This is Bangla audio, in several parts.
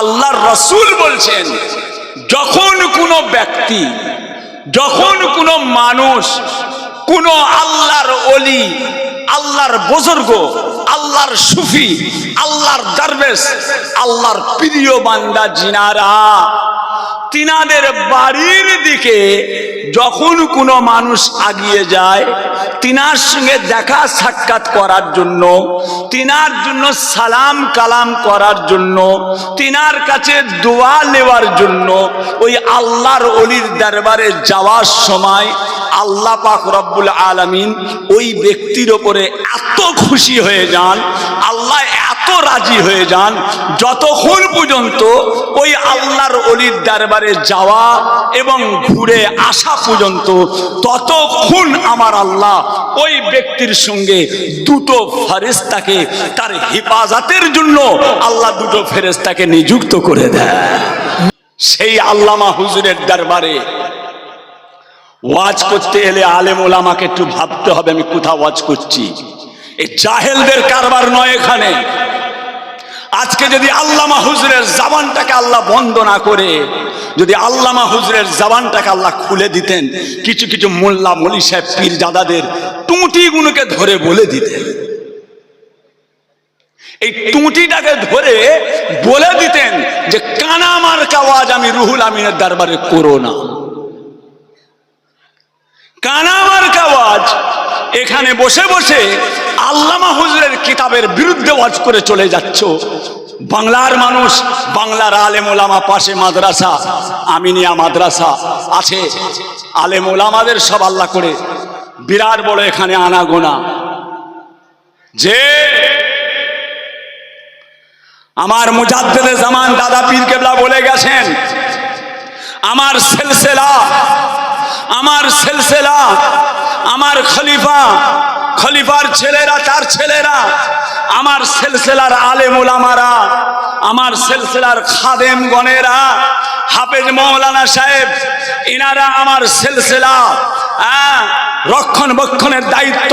আল্লাহর রাসূল বলছেন, যখন কোনো ব্যক্তি, যখন কোনো মানুষ, কোনো আল্লাহর ওলি, আল্লাহর বুজুর্গ, আল্লাহর সুফি, আল্লাহর দরবেশ, আল্লাহর প্রিয় বান্দা জিনারা তিনাদের বাড়ির দিকে যখন কোনো মানুষ আগিয়ে যায়, তিনার সঙ্গে দেখা সাক্ষাৎ করার জন্য, তিনার জন্য সালাম কালাম করার জন্য, তিনার কাছে দোয়া নেওয়ার জন্য ওই আল্লাহর ওলির দরবারে যাওয়ার সময় আল্লাহ পাক রব্বুল আলামিন ওই ব্যক্তির ওপরে এত খুশি হয়ে যান, আল্লাহ এত রাজি হয়ে যান, যতক্ষণ পর্যন্ত ওই আল্লাহর ওলির দরবারে যাওয়া এবং ঘুরে আসা পর্যন্ত, ততক্ষণ আমার আল্লাহ ওই ব্যক্তির সঙ্গে দুটো ফেরেশতাকে তার হেফাজতের জন্য আল্লাহ দুটো ফেরেশতাকে নিযুক্ত করে দেয়। সেই আল্লামা হুজুরের দরবারে ওয়াজ করতে এলে আলেম ওলামাকে একটু ভাবতে হবে আমি কোথাও ওয়াজ করছি। এই জাহেলদের কারবার নয় এখানে। আজকে যদি আল্লামা হুজুরের জবানটাকে আল্লাহ বন্ধ না করে, যদি আল্লামা হুজুরের জবানটাকে আল্লাহ খুলে দিতেন, কিছু কিছু মোল্লা মলি সাহেব পীরজাদাদের টুঁটিগুলোকে ধরে বলে দিতেন, এই টুঁটিটাকে ধরে বলে দিতেন যে কানা মার্কা ওয়াজ আমি রুহুল আমিনের দরবারে করো না, কানা মার্কা ওয়াজ এখানে বসে বসে আল্লামা হুজুরের কিতাবের বিরুদ্ধে ওয়াজ করে চলে যাচ্ছ। বাংলার মানুষ, বাংলার আলেম ওলামা, পাশে মাদ্রাসা আমিনিয়া মাদ্রাসা আছে, আলেম ওলামাদের সব আল্লাহ করে বিরাট বড় এখানে আনাগোনা। যে আমার মুজাদ্দেদে জামান দাদা পীর কেবলা বলে গেছেন, আমার সিলসিলা, আমার সিলসিলা, আমার খলিফা, খলিফার ছেলেরা, তার ছেলেরা, আমার সিলসিলার আলেম ওলামারা, আমার সিলসিলার খাদেম গণেরা, হাফেজ মৌলানা সাহেব, ইনারা আমার সিলসিলা রক্ষণাবেক্ষণের দায়িত্ব।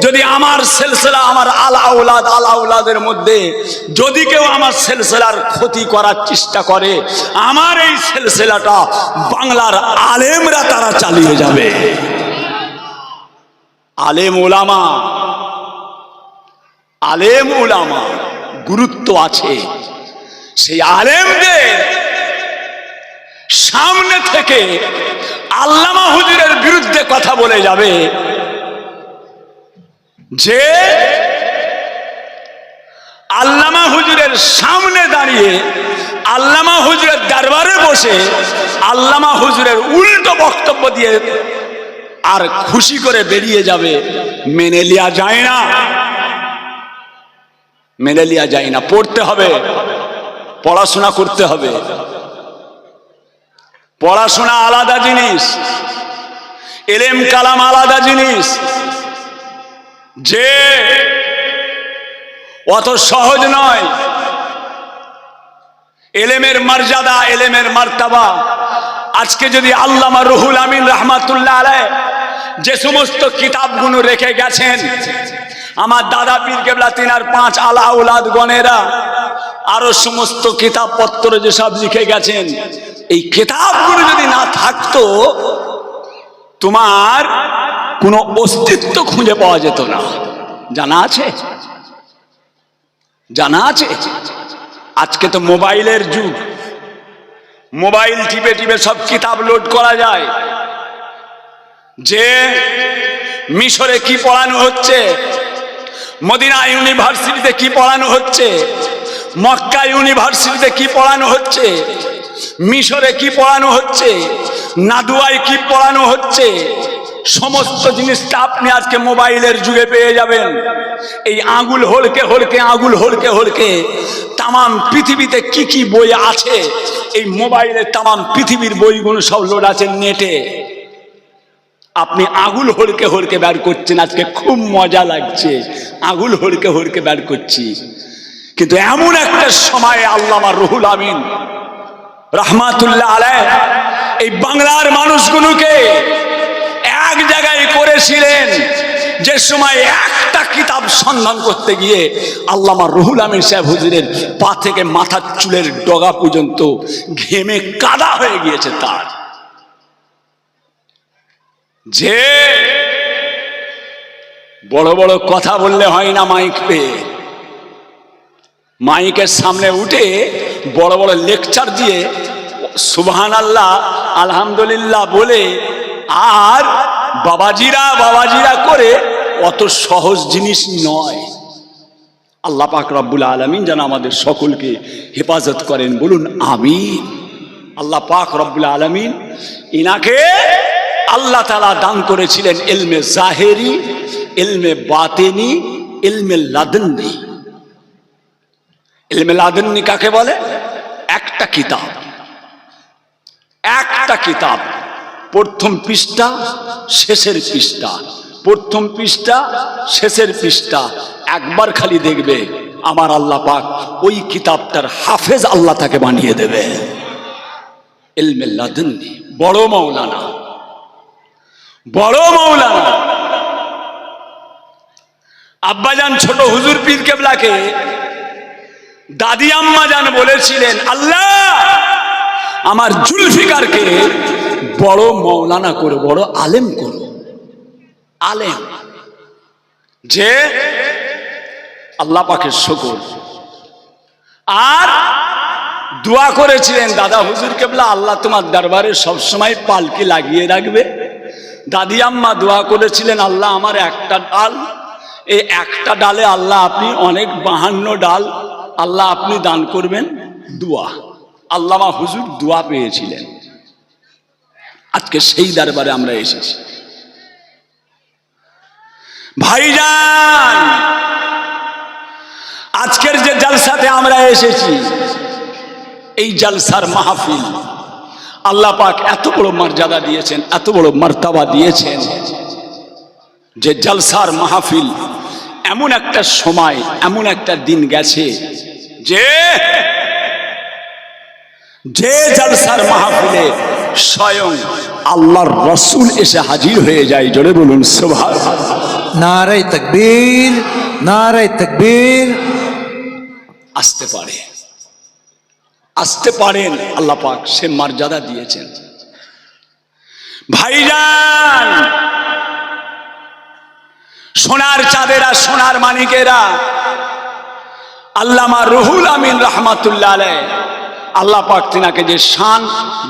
যদি আমার সিলসিলা, আমার আলাউলাদের মধ্যে যদি কেউ আমার সিলসিলার ক্ষতি করার চেষ্টা করে, আমার এই সিলসিলাটা বাংলার আলেমরা তারা চালিয়ে যাবে। আলেম ওলামা, আলেম ওলামা গুরুত্ব আছে। সেই আলেমদের সামনে থেকে আল্লামা হুজুরের বিরুদ্ধে কথা বলে যাবে, যে আল্লামা হুজুরের সামনে দাঁড়িয়ে আল্লামা হুজুরের দরবারে বসে আল্লামা হুজুরের উল্টো বক্তব্য দিয়ে আর খুশি করে বেরিয়ে যাবে, মেনে লিয়া যায় না, মেনে লিয়া যায় না। পড়তে হবে, পড়াশোনা করতে হবে। পড়াশোনা আলাদা জিনিস, ইলম কালাম আলাদা জিনিস। যে অত সহজ নয়। ইলমের মর্যাদা, ইলমের মার্তাবা আজকে যদি আল্লামা রুহুল আমিন রাহমাতুল্লাহ আলাইহি যে সমস্ত কিতাবগুলো রেখে গেছেন, আমার দাদা পীর কেবলা তিনার 5 আলাউলাদ গণেরা আরো সমস্ত কিতাবপত্র যেসব লিখে গেছেন, এই কিতাবগুলো যদি না থাকতো তোমার কোনো অস্তিত্ব খুঁজে পাওয়া যেত না। জানা আছে? জানা আছে? আজকে তো মোবাইলের যুগ, মোবাইল টিপে টিপে সব কিতাব লোড করা যায়। যে মিশরে কি পড়ানো হচ্ছে, মদিনা ইউনিভার্সিটিতে কি পড়ানো হচ্ছে, মক্কা ইউনিভার্সিটিতে কি পড়ানো হচ্ছে, মিশরে কি পড়ানো হচ্ছে, নাদুয়ায় কি পড়ানো হচ্ছে, সমস্ত জিনিসটা আপনি আজকে মোবাইলের যুগে পেয়ে যাবেন। এই আঙুল হলকে হলকে, আঙুল হলকে হলকে তাম পৃথিবীতে কি কি বই আছে, এই মোবাইলে তাম পৃথিবীর বইগুলো সব লোড আছে নেটে। আপনি আঙুল হলকে হলকে বের করছেন, আজকে খুব মজা লাগছে, আঙুল হলকে হলকে বের করছি। কিন্তু এমন একটা সময়ে আল্লামা রুহুল আমিন রাহমাতুল্লাহ আলাইহি এই বাংলার মানুষগুলোকে এক জায়গায় করেছিলেন, যে সময় একটা কিতাব সন্ধান করতে গিয়ে আল্লামা রুহুল আমিন সাহেব হুজুরের পা থেকে মাথার চুলের ডগা পর্যন্ত ঘেমে কাদা হয়ে গিয়েছে তার, যে বড় বড় কথা বললে হয় না মাইক পেয়ে, মাইকের সামনে উঠে বড় বড় লেকচার দিয়ে সুবহানাল্লাহ আলহামদুলিল্লাহ বলে আর বাবাজিরা বাবাজিরা করে অত সহজ জিনিস নয়। আল্লাহ পাক রব্বুল আলামিন যেন আমাদের সকলকে হেফাজত করেন, বলুন আমিন। আল্লাহ পাক রব্বুল আলামিন ইনাকে আল্লাহ তাআলা দান করেছিলেন ইলমে জাহেরি, ইলমে বাতিনি, ইলমে লাদুন্নি। ইলমে লাদুন্নি কাকে বলে? একটা কিতাব, একটা কিতাব, প্রথম পৃষ্ঠা শেষের পৃষ্ঠা, প্রথম পৃষ্ঠা শেষের পৃষ্ঠা, একবার খালি দেখবে আমার আল্লাহ পাক ওই কিতাবটার হাফেজ আল্লাহ তাকে বানিয়ে দেবে। ইলমে লাদুন্নি, বড় মাওলানা, বড় মাওলানা। আব্বাজান ছোট হুজুর পীর কেবলাকে দাদি আম্মা জান বলেছিলেন, আল্লাহ আমার জুলফিকারকে বড় মাওলানা করো, বড় আলেম করো। আলেম যে আল্লাহ পাকের শুকর। আর দোয়া করেছিলেন দাদা হুজুর কেবলা, আল্লাহ তোমার দরবারে সবসময় পালকি লাগিয়ে রাখবে। দাদি আম্মা দোয়া করেছিলেন, আল্লাহ আমার একটা ডাল, এই একটা ডালে আল্লাহ আপনি অনেক 52 ডাল আল্লাহ আপনি দান করবেন। দোয়া, আল্লামা হুজুর দোয়া পেয়েছিলেন। আজকে সেই দরবারে আমরা এসেছি। ভাইজান, আজকের যে জলসাতে আমরা এসেছি, এই জলসার মাহফিল আল্লাহ পাক এত বড় মর্যাদা দিয়েছেন, এত বড় মর্তবা দিয়েছেন যে জলসার মাহফিল এমন একটা সময়, এমন একটা দিন গেছে যে যে জলসার মাহফিলে স্বয়ং আল্লাহর রাসূল এসে হাজির হয়ে যায়। জোরে বলুন সুবহানাল্লাহ। নারে তাকবীর, নারে তাকবীর। আসতে পারে, আসতে পারেন, আল্লাহ পাক সে মর্যাদা দিয়েছেন। ভাইজান, সোনার চাঁদেরা, সোনার মানিকেরা, আল্লামা রুহুল আমিন রাহমাতুল্লাহ আলাইহ, আল্লাহ পাক তিনাকে যে শান,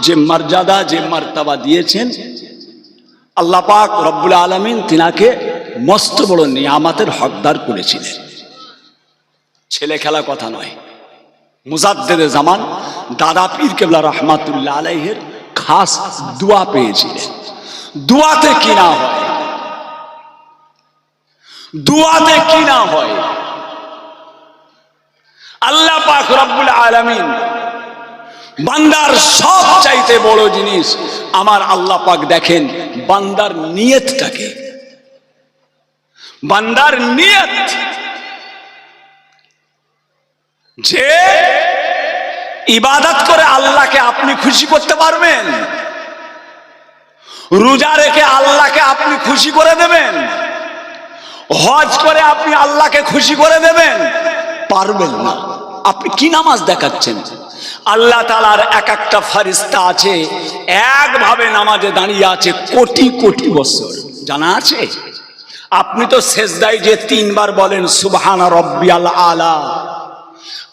যে মর্যাদা, যে মর্তবা দিয়েছেন, আল্লাহ পাক রব্বুল আলামিন তিনাকে মস্ত বড় নিয়ামতের হকদার করেছিলেন। ছেলে খেলা কথা নয়। মুজাদ্দেদে জামান দাদা পীর কেবলা রাহমাতুল্লাহ আলাইহির খাস দোয়া পেয়েছিলেন। দোয়াতে কি না হয়, দোয়াতে কি না হয়। আল্লাহ পাক রব্বুল আলামিন বান্দার সব চাইতে বড় জিনিস আমার আল্লাহ পাক দেখেন বান্দার নিয়তটাকে, বান্দার নিয়ত। যে ইবাদত করে আল্লাহকে আপনি খুশি করতে পারবেন, রোজা রেখে আল্লাহকে আপনি খুশি করে দেবেন, হজ করে আপনি আল্লাহকে খুশি করে দেবেন, পারবেন না। আপনি কি নামাজ দেখাচ্ছেন? আল্লাহ তাআলার এক একটা ফেরেশতা আছে, একভাবে নামাজে দাঁড়িয়ে আছে কোটি কোটি বছর, জানা আছে? আপনি তো সেজদায় যে 3 বার বলেন সুবহানা রাব্বিয়াল আলা।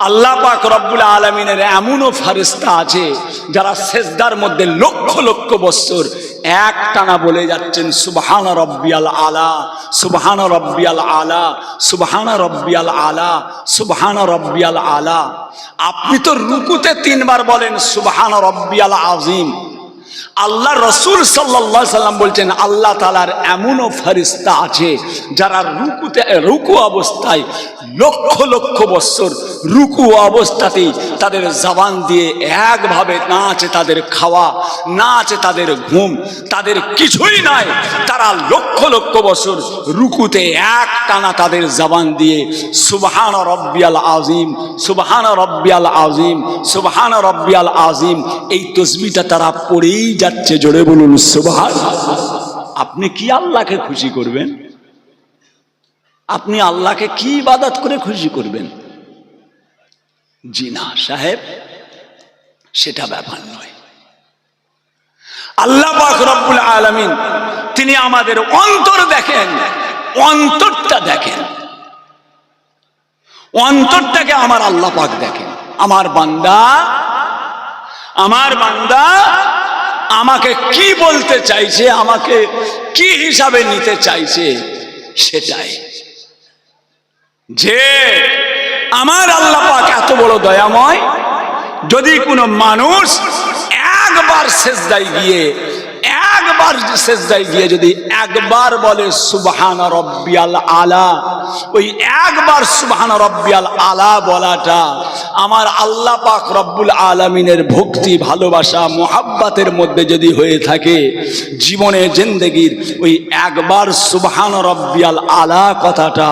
আল্লাহ পাক রব্বুল আলামিনের এমনও ফেরেশতা আছে যারা সেজদার মধ্যে লক্ষ লক্ষ বছর এক টানা বলে যাচ্ছেন সুবহানা রাব্বিয়াল আলা, সুবহানা রাব্বিয়াল আলা, সুবহানা রাব্বিয়াল আলা, সুবহানা রাব্বিয়াল আলা। আপনি তো রুকুতে 3 বার বলেন সুবহানা রাব্বিয়াল আযীম। আল্লাহ রাসূল সাল্লাল্লাহু আলাইহি সাল্লাম বলছেন আল্লাহ তাআলার এমনও ফেরেশতা আছে যারা রুকু অবস্থায় লক্ষ লক্ষ বছর রুকু অবস্থাতেই তাদের জবান দিয়ে একভাবে, না আছে তাদের খাওয়া, না আছে তাদের ঘুম, তাদের কিছুই নাই, তারা লক্ষ লক্ষ বছর রুকুতে এক টানা তাদের জবান দিয়ে সুবহানা রাব্বিয়াল আযীম, সুবহানা রাব্বিয়াল আযীম, সুবহানা রাব্বিয়াল আযীম এই তাসবিহটা তারা পড়েই যাচ্ছে। জোরে বলুন সুবহানাল্লাহ। আপনি কি আল্লাহকে খুশি করবেন? আপনি আল্লাহকে কি ইবাদত করে খুশি করবেন? জি না সাহেব, সেটা ব্যাপার নয়। আল্লাহ পাক রব্বুল আলামিন তিনি আমাদের অন্তর দেখেন, অন্তরটা দেখেন, অন্তরটাকে আমার আল্লাহ পাক দেখেন। আমার বান্দা আমাকে কি বলতে চাইছে, আমাকে কি হিসাবে নিতে চাইছে, সেটাই। যে আমার আল্লাহ পাক এত বড় দয়াময়, যদি কোনো মানুষ একবার সেজদায় গিয়ে যদি একবার বলে সুবহান রব্বিয়াল আলা, ওই একবার সুবহান রব্বিয়াল আলা বলাটা আমার আল্লাহ পাক রব্বুল আলামিনের ভক্তি, ভালোবাসা, মুহাব্বতের মধ্যে যদি হয়ে থাকে, জীবনে জিন্দেগির ওই একবার সুবহান রব্বিয়াল আলা কথাটা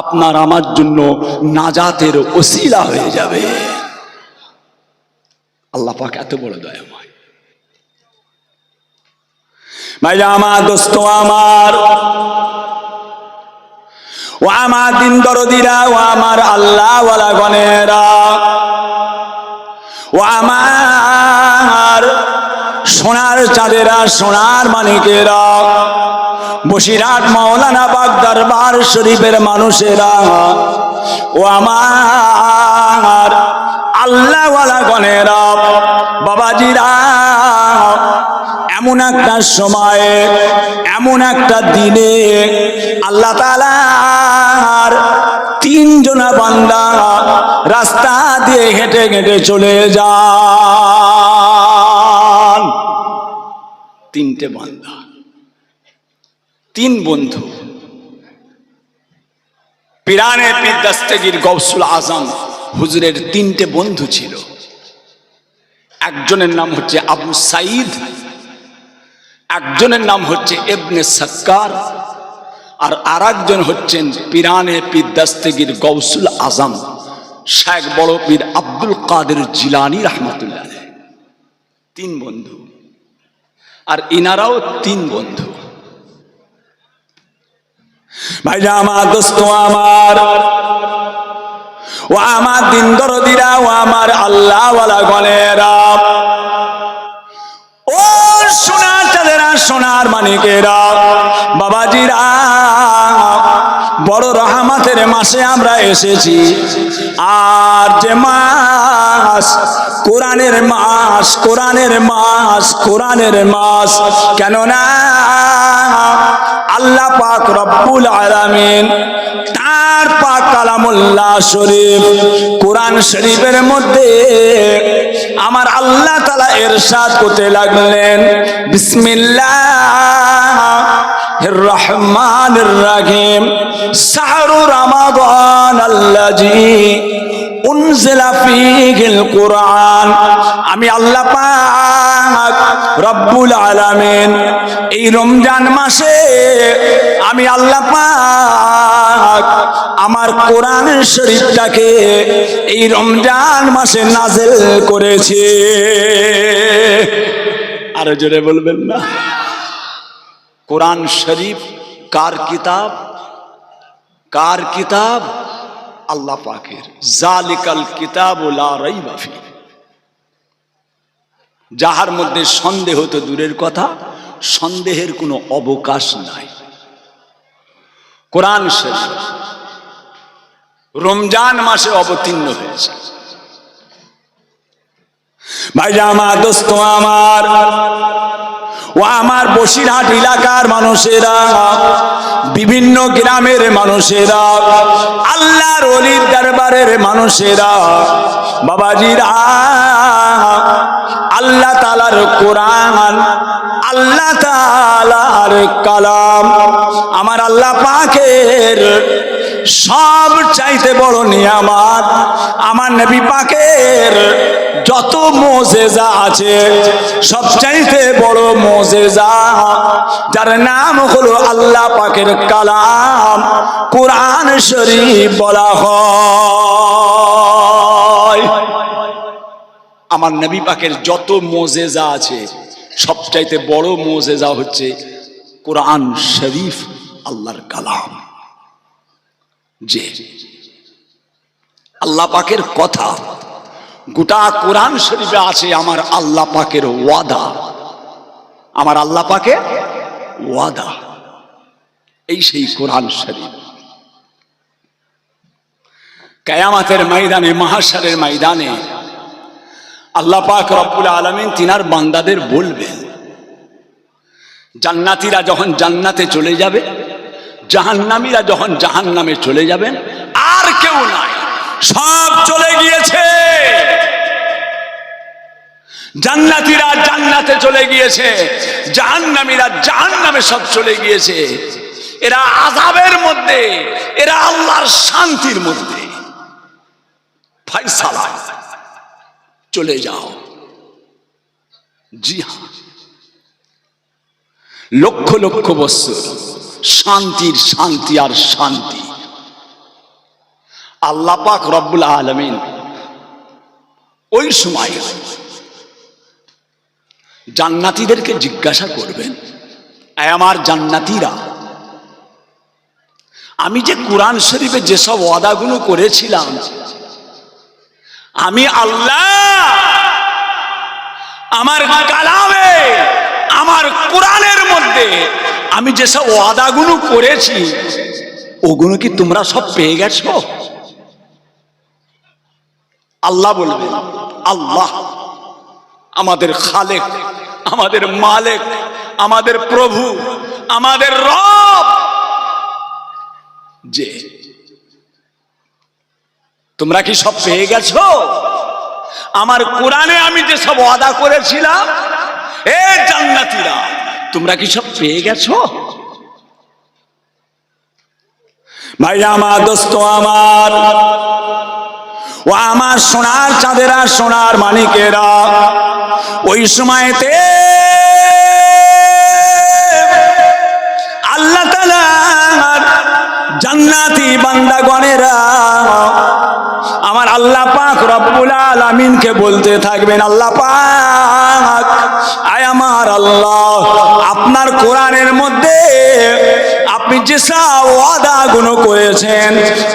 আপনার আমার জন্য নাজাতের ওসিলা হয়ে যাবে। আল্লাহ পাক এত বড় দয়াময়। ভাইরা আমার, দোস্ত আমার, ও আমার দিন দরদিরা, ও আমার আল্লাহ ওয়ালা গণেরা, ও আমার সোনার চাঁদেরা, সোনার মানিকেরা, বসিরহাট মাওলানা বাগ দরবার শরীফের মানুষেরা, ও আমার আল্লাহ ওয়ালা গণেরা, বাবাজিরা, এমন একটা সময়ে, এমন একটা দিনে আল্লাহ তাআলার তিনজনা বান্দা রাস্তা দিয়ে হেঁটে হেঁটে চলে যান। তিনটে বান্দা, তিন বন্ধু, পিরানে পীর দস্তগীর গৌসুল আজম হুজুরের তিনটে বন্ধু ছিল। একজনের নাম হচ্ছে আবু সাইদ, একজনের নাম হচ্ছে ইবনে সাক্কার, আর আরেকজন হচ্ছেন পিরানে পীর দস্তগীর গৌসুল আজম শেখ বড় পীর আব্দুল কাদের জিলানী রহমতুল্লাহ আলাইহি। তিন বন্ধু, আর ইনারাও তিন বন্ধু। ভাইরা আমার, দোস্ত আমার, ও আমার দিন দরদিরা, ও আমার আল্লাহ ওয়ালা গণেরা, ও সোনার চাঁদেরা, সোনার মানিকেরা, বাবাজিরা, বড় রহমতের মাসে আমরা এসেছি। আর যে মাস কোরআনের মাস, কোরআনের মাস, কোরআনের মাস, কেননা আল্লাহ পাক রব্বুল আলামিন তার পাক কালামুল্লাহ শরীফ কোরআন শরীফের মধ্যে আমার আল্লাহ তাআলা ইরশাদ করতে লাগলেন, বিসমিল্লাহির রহমানির রহিম, শাহরু রমাদান আল্লাযী উনজিলা ফীহিল কুরআন। আমি আল্লাহ পাক রব্বুল আলামিন এই রমজান মাসে আমি আল্লাহ পাক আমার কোরআন শরীফটাকে এই রমজান মাসে নাযিল করেছি। আরো জোরে বলবেন না? কোরআন শরীফ কার কিতাব? কার কিতাব? আল্লাহ পাকের। জালিকাল কিতাবু লা রাইবা ফীহি, যাহার মধ্যে সন্দেহ তো দূরের কথা, সন্দেহের কোনো অবকাশ নাই। কোরআন শরীফ রমজান মাসে অবতীর্ণ হয়েছে। ভাইরা আমার, দোস্ত আমার, ও আমার বসিরহাট এলাকার মানুষেরা, বিভিন্ন গ্রামের মানুষেরা, আল্লাহর ওলির দরবারের মানুষেরা, বাবাজিরা, আল্লাহ তাআলার কোরআন, আল্লাহ তাআলার কালাম, আমার আল্লাহ পাকের সব চাইতে বড় নিয়ামত, আমার নবী পাকের যত মুজিজা আছে সব চাইতে বড় মুজিজা, যার নাম হলো আল্লাহ পাকের কালাম কোরআন শরীফ বলা হয়। আমার নবী পাকের যত মুজিজা আছে সবচাইতে বড় মুজিজা হচ্ছে কোরআন শরীফ, আল্লাহর কালাম। যে আল্লাহ পাকের কথা গোটা কোরআন শরীফে আছে। আমার আল্লাহ পাকের ওয়াদা, আমার আল্লাহ পাকের ওয়াদা, এই সেই কোরআন শরীফ। কিয়ামতের ময়দানে, মাহশরের ময়দানে আল্লাহ পাক রব্বুল আলামিন তিনার বান্দাদের বলবেন, জান্নাতীরা যখন জান্নাতে চলে যাবে, জাহান্নামীরা যখন জাহান্নামে চলে যাবেন, আর কেউ নাই, সব চলে গিয়েছে। জান্নাতীরা জান্নাতে চলে গিয়েছে, জাহান্নামীরা জাহান্নামে সব চলে গিয়েছে। এরা আযাবের মধ্যে, এরা আল্লাহর শান্তির মধ্যে। ফয়সালা, চলে যাও। জি হ্যাঁ, লক্ষ লক্ষ বছর শান্তির শান্তি আর শান্তি। আল্লাহ পাক রব্বুল আলামিন ওই সময় জান্নাতীদেরকে জিজ্ঞাসা করবেন, আমার জান্নাতীরা, আমি যে কোরআন শরীফে যেসব ওয়াদাগুলো করেছিলাম, আমি আল্লাহ আমার কালামে, আমার কোরআনের মধ্যে আমি যেসব ওয়াদাগুলো করেছি, ওগুলো কি তোমরা সব পেয়ে গেছো? আল্লাহ বলবেন, আল্লাহ আমাদের খালেক, আমাদের মালিক, আমাদের প্রভু, আমাদের রব, যে তোমরা কি সব পেয়ে গেছো? আমার কোরআনে আমি যে সব ওয়াদা করেছিলাম, এ জান্নাতীরা, তোমরা কি সব পেয়ে গেছো? ভাই আমার, দোস্ত আমার, ও আমার সোনার চাঁদেরা, সোনার মানিকেরা, ওই সময়তে আল্লাহ তাআলার জান্নাতি বান্দাগণেরা আমার আল্লাহ পাক রব্বুল আলামিনকে বলতে থাকবেন, আল্লাহ পাক, আয় আমার আল্লাহ, আপনার কোরআনের মধ্যে আপনি যেসব ওয়াদাগুলো করেছেন,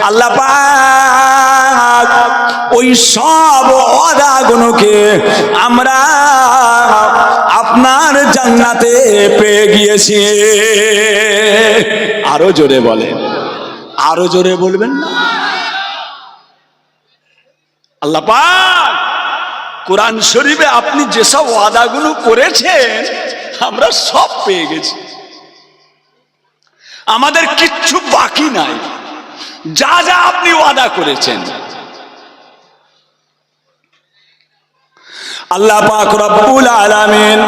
আল্লাহ পাক ওই সব ওয়াদাগুলোকে আমরা আপনার জান্নাতে পেয়ে গিয়েছি। আরো জোরে বলেন, আরো জোরে বলবেন না? আল্লাহ পাক কোরআন শরীফে আপনি যেসব ওয়াদাগুলো করেছেন, আমরা সব পেয়ে গেছি, আমাদের কিচ্ছু বাকি নাই। যা যা আপনি ওয়াদা করেছেন, আল্লাহ পাক রব্বুল আলামিন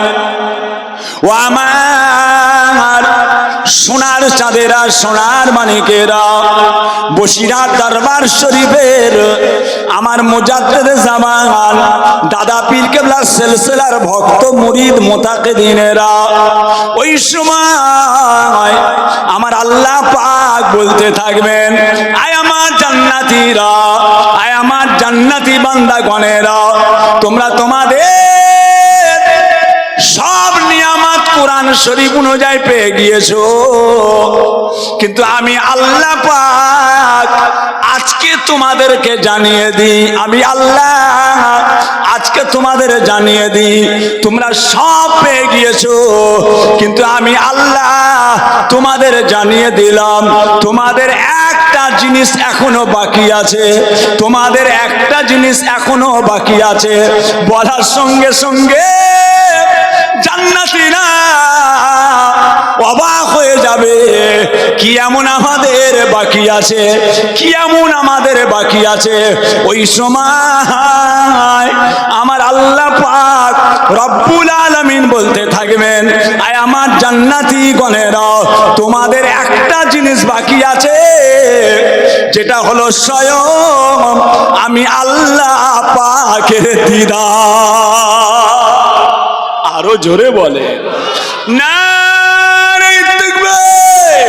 ও আমার সোনার চাঁদেরা, সোনার মানিকেরা, বসিরহাট দরবার শরীফের আমার মুজাদ্দেদ জামান দাদা পীর কেবলার সিলসিলার ভক্ত মুরিদ মুতাকিদিনেরা, ওই সময় আমার আল্লাহ পাক বলতে থাকবেন, আয় আমার জান্নাতীরা, আয় আমার জান্নাতি বান্দাগণেরা, তোমরা তোমাদের সব নিয়ামত কোরআন শরীফ অনুযায়ী পেয়ে গিয়েছো, কিন্তু আমি আল্লাহ পাক আজকে তোমাদেরকে জানিয়ে দিই, আমি আল্লাহ আজকে তোমাদের জানিয়ে দিই, তোমরা সব পেয়ে গিয়েছো, কিন্তু আমি আল্লাহ তোমাদের জানিয়ে দিলাম, তোমাদের একটা জিনিস এখনো বাকি আছে, তোমাদের একটা জিনিস এখনো বাকি আছে। বলার সঙ্গে সঙ্গে জান্নাতীরা অবাক হয়ে যাবে, কি এমন আমাদের বাকি আছে, কি এমন আমাদের বাকি আছে। ওই সময় আমার আল্লাহ পাক রব্বুল আলামিন বলতে থাকবেন, আয় আমার জান্নাতি গণেরা, তোমাদের একটা জিনিস বাকি আছে, যেটা হলো স্বয়ং আমি আল্লাহ পাকের দিদার। আরো জোরে বলে, নারে তাকবীর,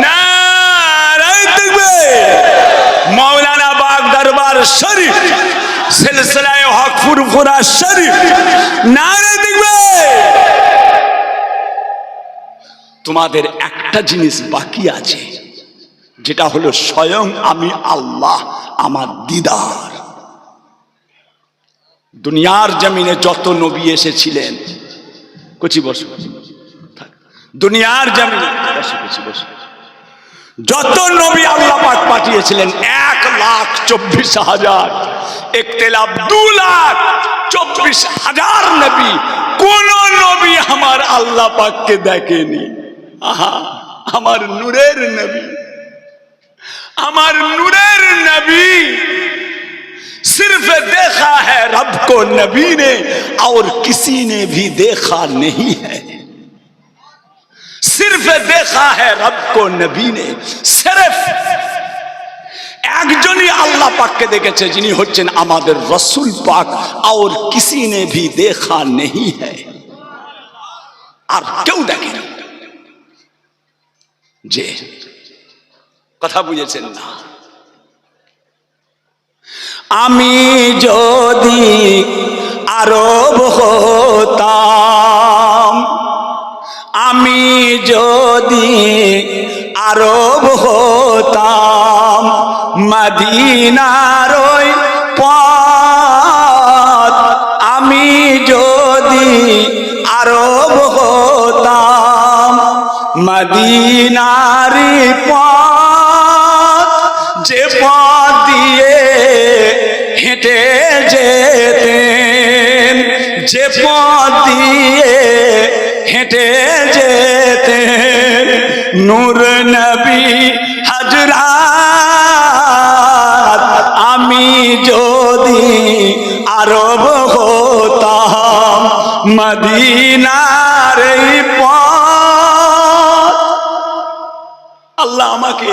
নারে তাকবীর। মাওলানা বাগ দরবার শরীফ, সিলসিলায়ে হক ফুরফুরা শরীফ, নারে তাকবীর। তোমাদের একটা জিনিস বাকি আছে, যেটা হলো স্বয়ং আমি আল্লাহ, আমার দিদার। দুনিয়ার জমিনে যত নবী এসেছিলেন, কচি বসো, দুনিয়ার জমিনে যত নবী আল্লাহ পাক পাঠিয়েছিলেন 1,24,000, ইখতিলাফ 2,24,000 নবী, কোন নবী আমার আল্লাহ পাককে দেখেনি। আহা, আমার নূরের নবী, আমার নূরের নবী सिर्फ देखा है रब को नबी ने और किसी ने भी देखा नहीं है। सिर्फ देखा है रब को नबी ने, सिर्फ একজনই আল্লাহ পাককে দেখেছে, যিনি হচ্ছেন আমাদের রসুল পাক, और किसी ने भी देखा नहीं है, আর কেউ দেখেনি। যে কথা বুঝেছেন না? আমি যদি আরব হতাম, আমি যদি আরব হতাম, মদিনার ওই পথ, আমি যদি আরব হতাম, মদিনারি পথ, যে পথ দিয়ে হেঁটে যেতেন, যে পথ দিয়ে হেঁটে যেতেন নূর নবী হযরত, আমি যদি আরব হতাম, মদিনার এই পথ, আল্লাহ আমাকে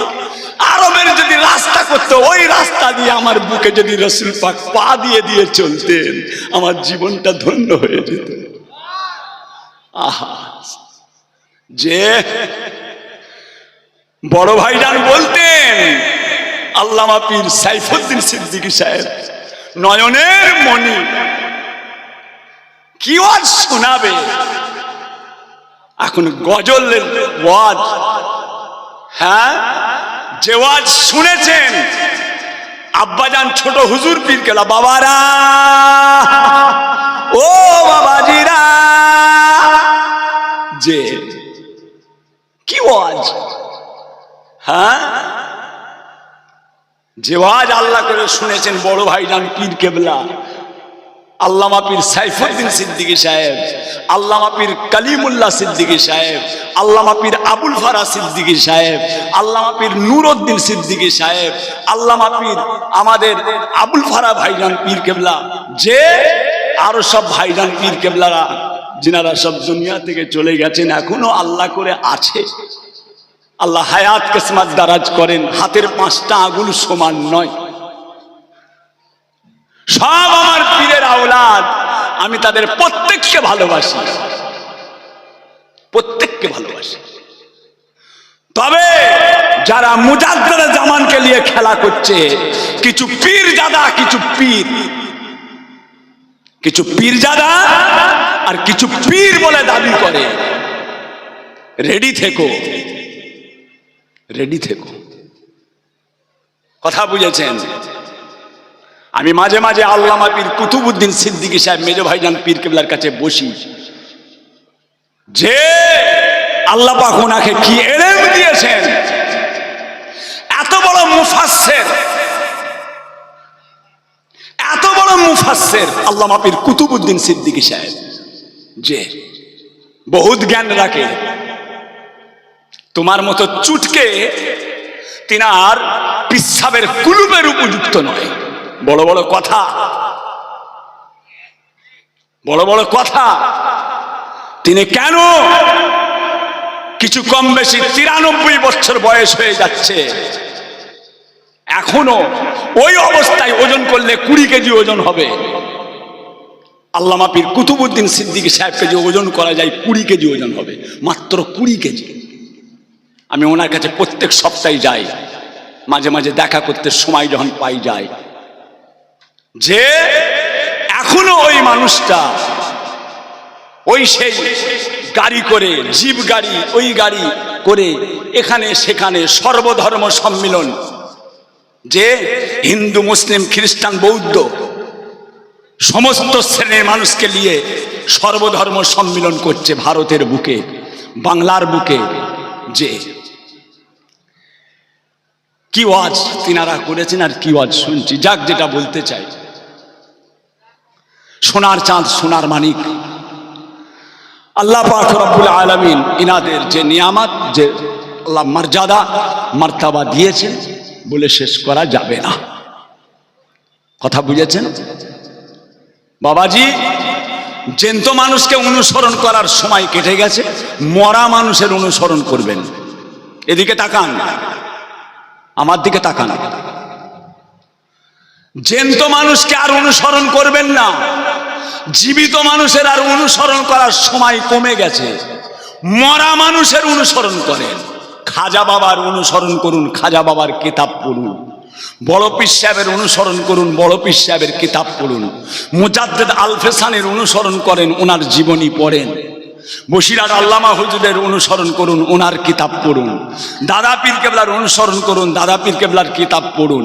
আরবের যদি রাস্তা করতো, ওই রাস্তা দিয়ে আমার বুকে যদি রসুল পাক পা দিয়ে দিয়ে চলতেন, আমার জীবনটা ধন্য হয়ে যেত। আহা, যে বড় ভাইজান বলতেন, আল্লামা পীর সাইফুদ্দিন সিদ্দিকী সাহেব, নয়নের মণি, কি ওয়াজ শোনাবে। এখন গজলের ওয়াজ, হ্যাঁ, যে ওয়াজ শুনেছেন আব্বাজান ছোট হুজুর পীর কেবলা, বাবারা ও বাবাজিরা, যে কি ওয়াজ, হ্যাঁ, যে ওয়াজ আল্লাহ করে শুনেছেন বড় ভাইজান পীর কেবলা, আল্লামা পীর সাইফুদ্দিন সিদ্দিকী সাহেব, আল্লামা পীর কালিমুল্লাহ সিদ্দিকী সাহেব, আল্লামা পীর আবুল ফারা সিদ্দিকী সাহেব, আল্লামা পীর নূরউদ্দিন সিদ্দিকী সাহেব, আল্লামা পীর আমাদের আবুল ফারা ভাইজান পীর কেবলা, যে আরো সব ভাইজান পীর কেবলারা যিনারা সব দুনিয়া থেকে চলে গেছেন, এখনো আল্লাহ করে আছে। আল্লাহ হায়াত কিসমত দারাজ করেন, হাতের 5টা আঙুল সমান নয়। সব আমার পীরের আওলাদ, আমি তাদের প্রত্যেককে ভালোবাসি, প্রত্যেককে ভালোবাসি। তবে যারা মুজাদ্দেদে জামানকে নিয়ে খেলা করছে, কিছু পীরজাদা, কিছু পীরজাদা আর কিছু পীর বলে দাবি করে, রেডি থেকো, রেডি থেকো। কথা বুঝেছেন? আমি মাঝে মাঝে আল্লামা পীর কুতুবউদ্দিন সিদ্দিকী সাহেব মেজ ভাইজান পীর কেবলার কাছে বসি, যে আল্লাহ পাক ওনাকে কি ইলম দিয়েছেন, এত বড় মুফাসসির, এত বড় মুফাসসির আল্লামা পীর কুতুবউদ্দিন সিদ্দিকী সাহেব, যে বহুত জ্ঞান রাখে। তোমার মতো চুটকে তিনার পিসাবের কুলুপের উপযুক্ত নয়। বড় বড় কথা, বড় বড় কথা। তিনি কেন কিছু কম বেশি 93 বছর বয়স হয়ে যাচ্ছে, এখনো ওই অবস্থায় ওজন করলে 20 কেজি ওজন হবে। আল্লামা পীর কুতুবউদ্দিন সিদ্দিকী সাহেবকে যে ওজন করা যায় 20 কেজি ওজন হবে, মাত্র 20 কেজি। আমি ওনার কাছে প্রত্যেক সপ্তাহে যাই, মাঝে মাঝে দেখা করতে সময় যখন পাই যাই। যে এখনো ওই মানুষটা ওই সেই গাড়ি করে, জিপ গাড়ি, ওই গাড়ি করে এখানে সেখানে সর্বধর্ম সম্মিলন, যে হিন্দু মুসলিম খ্রিস্টান বৌদ্ধ সমস্ত শ্রেণীর মানুষকে নিয়ে সর্বধর্ম সম্মিলন করছে ভারতের বুকে, বাংলার বুকে। যে কি ওয়াজ তিনারা করেছেন আর কি ওয়াজ শুনছি। যাক, যেটা বলতে চাই, সোনার চাঁদ সোনার মানিক আল্লাহ পাক রব্বুল আলামিন ইনাদের যে নিয়ামত, যে আল্লাহ মর্যাদা মার্তাবা দিয়েছেন বলে শেষ করা যাবে না। কথা বুঝেছেন বাবাজি? জ্যান্ত মানুষকে অনুসরণ করার সময় কেটে গেছে, মরা মানুষের অনুসরণ করবেন। এদিকে তাকান, আমার দিকে তাকান। জ্যান্ত মানুষকে আর অনুসরণ করবেন না। জীবিত মানুষের আর অনুসরণ করার সময় কমে গেছে, মরা মানুষের অনুসরণ করেন। খাজা বাবার অনুসরণ করুন, খাজা বাবার কিতাব পড়ুন। বড় পীর সাহেবের অনুসরণ করুন, বড় পীর সাহেবের কিতাব পড়ুন। মুজাদ্দেদ আলফেসানের অনুসরণ করেন, ওনার জীবনী পড়েন। বসিরার আল্লামা হুজুরের অনুসরণ করুন, ওনার কিতাব পড়ুন। দাদা পীর কেবলার অনুসরণ করুন, দাদা পীর কেবলার কিতাব পড়ুন।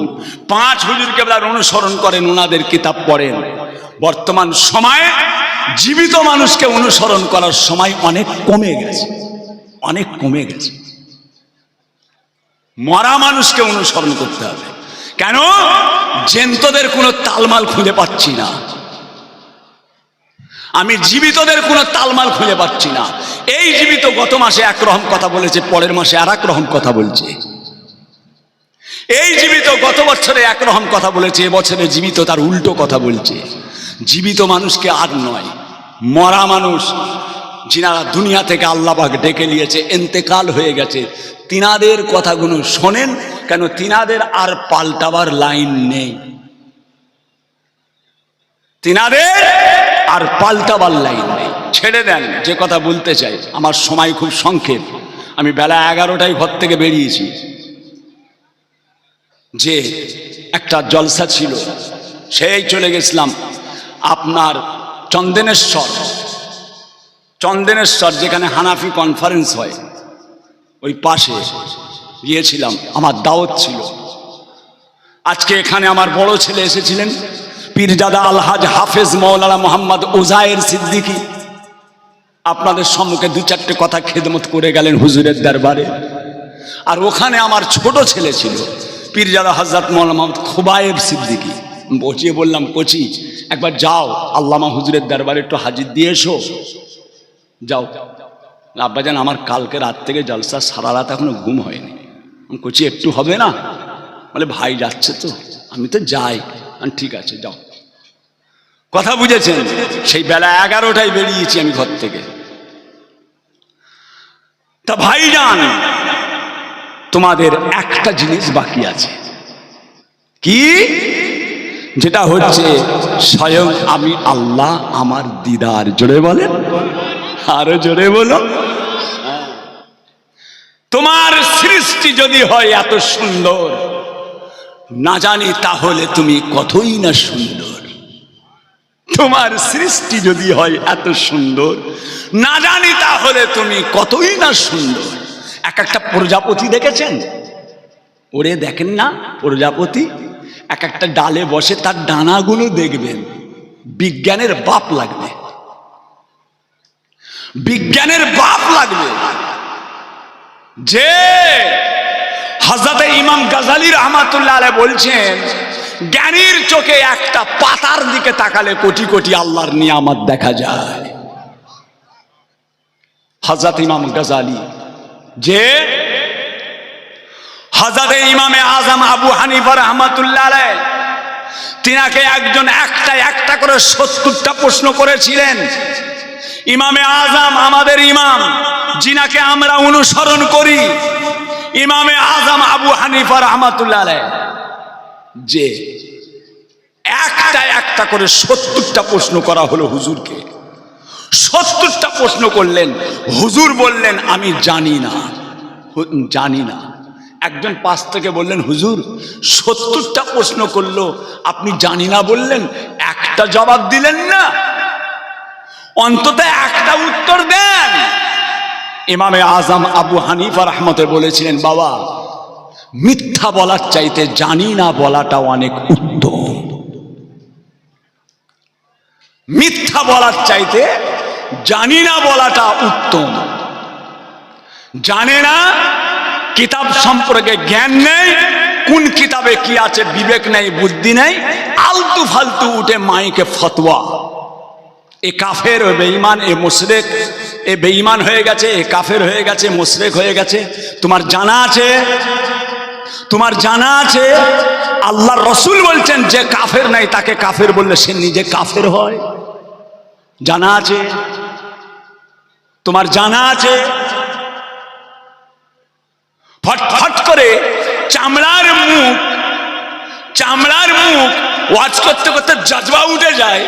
5 হুজুর কেবলার অনুসরণ করেন, ওনাদের কিতাব পড়েন। বর্তমান সময়ে জীবিত মানুষকে অনুসরণ করার সময় অনেক কমে গেছে, অনেক কমে গেছে। মরা মানুষকে অনুসরণ করতে হবে। কেন? জ্যান্তদের কোনো তালমাল খুঁজে পাচ্ছি না, আমি জীবিতদের কোনো তালমাল খুঁজে পাচ্ছি না। এই জীবিত গত মাসে একরকম কথা বলেছে, পরের মাসে আর এক রকম কথা বলছে। এই জীবিত গত বছরে একরকম কথা বলেছে, এবছরে জীবিত তার উল্টো কথা বলছে। জীবিত মানুষকে আর নয়, মরা মানুষ যিনারা দুনিয়া থেকে আল্লাহ পাক ডেকে নিয়েছে, ইন্তেকাল হয়ে গেছে, তিনাদের কথাগুলো শোনেন। কেন? তিনাদের আর পাল্টাবার লাইন নেই, তিনাদের আর পাল্টাবার লাইন নেই। ছেড়ে দেন। যে কথা বলতে চাই, আমার সময় খুব সংক্ষেপ, আমি বেলা 11টায় ঘর থেকে বেরিয়েছি। যে একটা জলসা ছিল, সেই চলে গেছিলাম আপনার চন্দেনেশ্বর, যেখানে হানাফি কনফারেন্স হয়, ওই পাশে গিয়েছিলাম, আমার দাওয়াত ছিল। আজকে এখানে আমার বড় ছেলে এসেছিলেন, পীরজাদা আলহাজ হাফেজ মৌলানা মোহাম্মদ উজায়ের সিদ্দিকী। আপনাদের সম্মুখে 2-4টে কথা খেদমত করে গেলেন হুজুরের দরবারে। আর ওখানে আমার ছোট ছেলে ছিল, পীরজাদা হযরত মৌলানা মোহাম্মদ খুবায়েব সিদ্দিকী। বসিয়ে বললাম, কোচি একবার যাও আল্লামা হুজুরের দরবারে একটু হাজির দিয়ে এসো। যাও। আব্বাজান, আমার কালকে রাত থেকে জলসা, সারা রাত এখনো ঘুম হয়নি। কোচি একটু হবে না? বলে ভাই যাচ্ছে তো, আমি তো যাই। ঠিক আছে যাও। কথা বুঝেছেন? সেই বেলা 11টায় বেরিয়েছি আমি ঘর থেকে। তা ভাইজান, তোমাদের একটা জিনিস বাকি আছে। কি? যেটা হচ্ছে স্বয়ং আমি আল্লাহ, আমার দিদার। জোরে বলেন, আরো জোরে বলো। তোমার সৃষ্টি যদি হয় এত সুন্দর, না জানি তাহলে তুমি কতই না সুন্দর। তোমার সৃষ্টি যদি হয় এত সুন্দর, না জানি তাহলে তুমি কতই না সুন্দর। একটা প্রজাপতি দেখেছেন? ওরে দেখেন না, প্রজাপতি একটা ডালে বসে, তার ডানাগুলো দেখবেন, বিজ্ঞানের বাপ লাগবে, বিজ্ঞানের বাপ লাগবে। যে হযরত ইমাম গাজালি রাহমাতুল্লাহ আলাইহি বলছেন, জ্ঞানীর চোখে একটা পাতার দিকে তাকালে কোটি কোটি আল্লাহর নিয়ামত দেখা যায়। হযরত ইমাম গাজালি, যে হযরত ইমামে আজম আবু হানিফা রাহমাতুল্লাহ আলাইহি, তিনাকে একজন একটা করে 70টা প্রশ্ন করেছিলেন। ইমামে আজম আমাদের ইমাম, যিনাকে আমরা অনুসরণ করি, ইমামে আজম আবু হানিফা রাহমাতুল্লাহ আলাইহি, যে একটা করে 70টা প্রশ্ন করা হলো হুজুরকে। 70টা প্রশ্ন করলেন, হুজুর বললেন আমি জানি না, জানি না। একজন পাশ থেকে বললেন, হুজুর 70টা প্রশ্ন করলো, আপনি জানি না বললেন, একটা জবাব দিলেন না, অন্তত একটা উত্তর দেন। ইমামে আজম আবু হানিফা রহমতে বলেছিলেন, বাবা মিথ্যা বলার চাইতে জানি না বলাটা অনেক উত্তম। মিথ্যা বলার চাইতে জানি না বলাটা উত্তম। জানে না, কিতাব সম্পর্কে জ্ঞান নেই, কোন কিতাবে কি আছে বিবেক নেই, বুদ্ধি নেই, আলতু ফালতু উঠে মাইকে ফতোয়া। এ কাফের, ও বেঈমান, এ মুশরিক, এ বেঈমান হয়ে গেছে, এ কাফের হয়ে গেছে, মুশরিক হয়ে গেছে। তোমার জানা আছে? তোমার জানা আছে আল্লাহর রাসূল বলছেন যে কাফের নাই তাকে কাফের বললে সে নিজে কাফের হয়? জানা আছে? তোমার জানা আছে? ফটফট করে চামড়ার মুখ ওয়াজ করতে করতে জজবা উঠে যায়,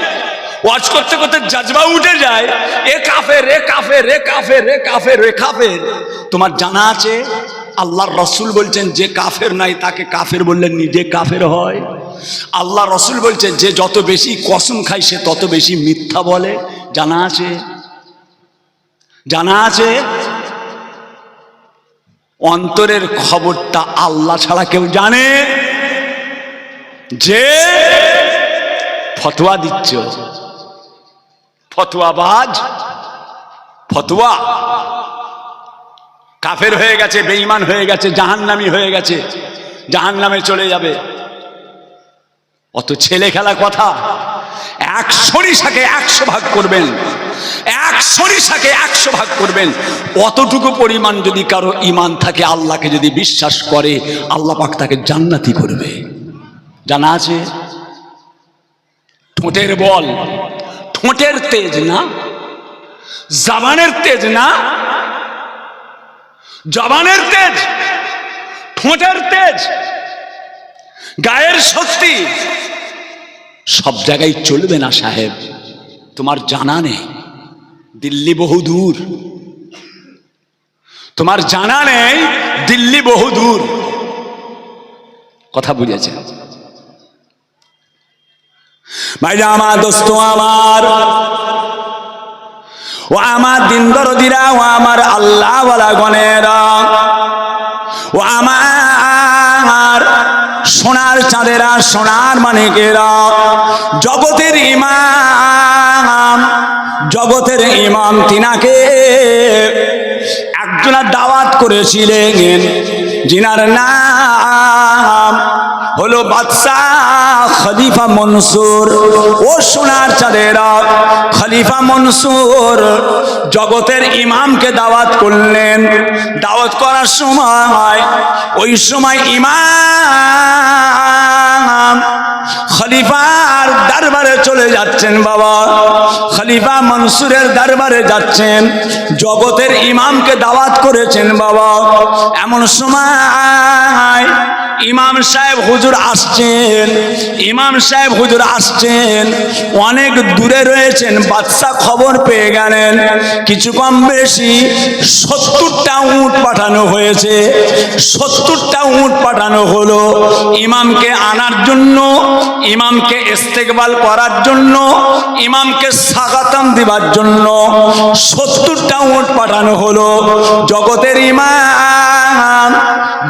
ওয়াজ করতে করতে জজবা উঠে যায়, এ কাফের, এ কাফের, এ কাফের, এ কাফের, এ কাফের। তোমার জানা আছে আল্লাহর রাসূল বলছেন যে কাফের নাই তাকে কাফের বললে নিজে কাফের হয়? আল্লাহ রাসূল বলছেন যে যত বেশি কসম খায় সে তত বেশি মিথ্যা বলে। জানা আছে? জানা আছে? অন্তরের খবরটা আল্লাহ ছাড়া কেউ জানে? যে ফতোয়া দিচ্ছ, ফতোয়াবাজ, ফতোয়া, কাফের হয়ে গেছে, বেঈমান হয়ে গেছে, জাহান্নামী হয়ে গেছে, জাহান্নামে চলে যাবে। অত ছেলে খেলা কথা। 1 সরিষাকে 100 ভাগ করবেন, 1 সরিষাকে 100 ভাগ করবেন। অতটুকু পরিমাণ যদি কারো ঈমান থাকে, আল্লাহকে যদি বিশ্বাস করে, আল্লাহ পাক তাকে জান্নাতি করবে। জানা আছে? ঠোঁটের বল, ঠোঁটের তেজ না, জবানের তেজ না, জবানের তেজ, ঠোঁটের তেজ, গায়ের শক্তি সব জায়গায় চলবে না সাহেব। তোমার জানা নেই, দিল্লি বহু দূর। তোমার জানা নেই, দিল্লি বহু দূর। কথা বুঝেছেন? ভাইরা আমার, দোস্ত আমার, ও আমার দিন দরদিরা, ও আমার আল্লাহ ওয়ালা গণেরা, ও আমার সোনার চাঁদেরা, সোনার মানিকেরা, জগতের ইমাম, জগতের ইমাম তিনাকে একজনা দাওয়াত করেছিলেন, যিনার নাম হলো বাদশাহ খলিফা মনসুর। ও সোনার চাঁদেরা, খলিফা মনসুর জগতের ইমামকে দাওয়াত করলেন। দাওয়াত করার সময়, ওই সময় ইমাম খলিফার দরবারে চলে যাচ্ছেন। বাবা খলিফা মনসুরের দরবারে যাচ্ছেন, জগতের ইমামকে দাওয়াত করেছেন। বাবা এমন সময় ইমাম সাহেব হুজুর আসছেন, ইমাম সাহেব হুজুর আসছেন, অনেক দূরে রয়েছেন। বাদশাহ খবর পেয়ে গেলেন কিছু কম বেশি 70টা উট পাঠানো হয়েছে, 70টা উট পাঠানো হলো ইমামকে আনার জন্য, ইমামকে ইস্তেকবাল করার জন্য, ইমামকে স্বাগতম দিবার জন্য 70টা উট পাঠানো হলো। জগতের ইমাম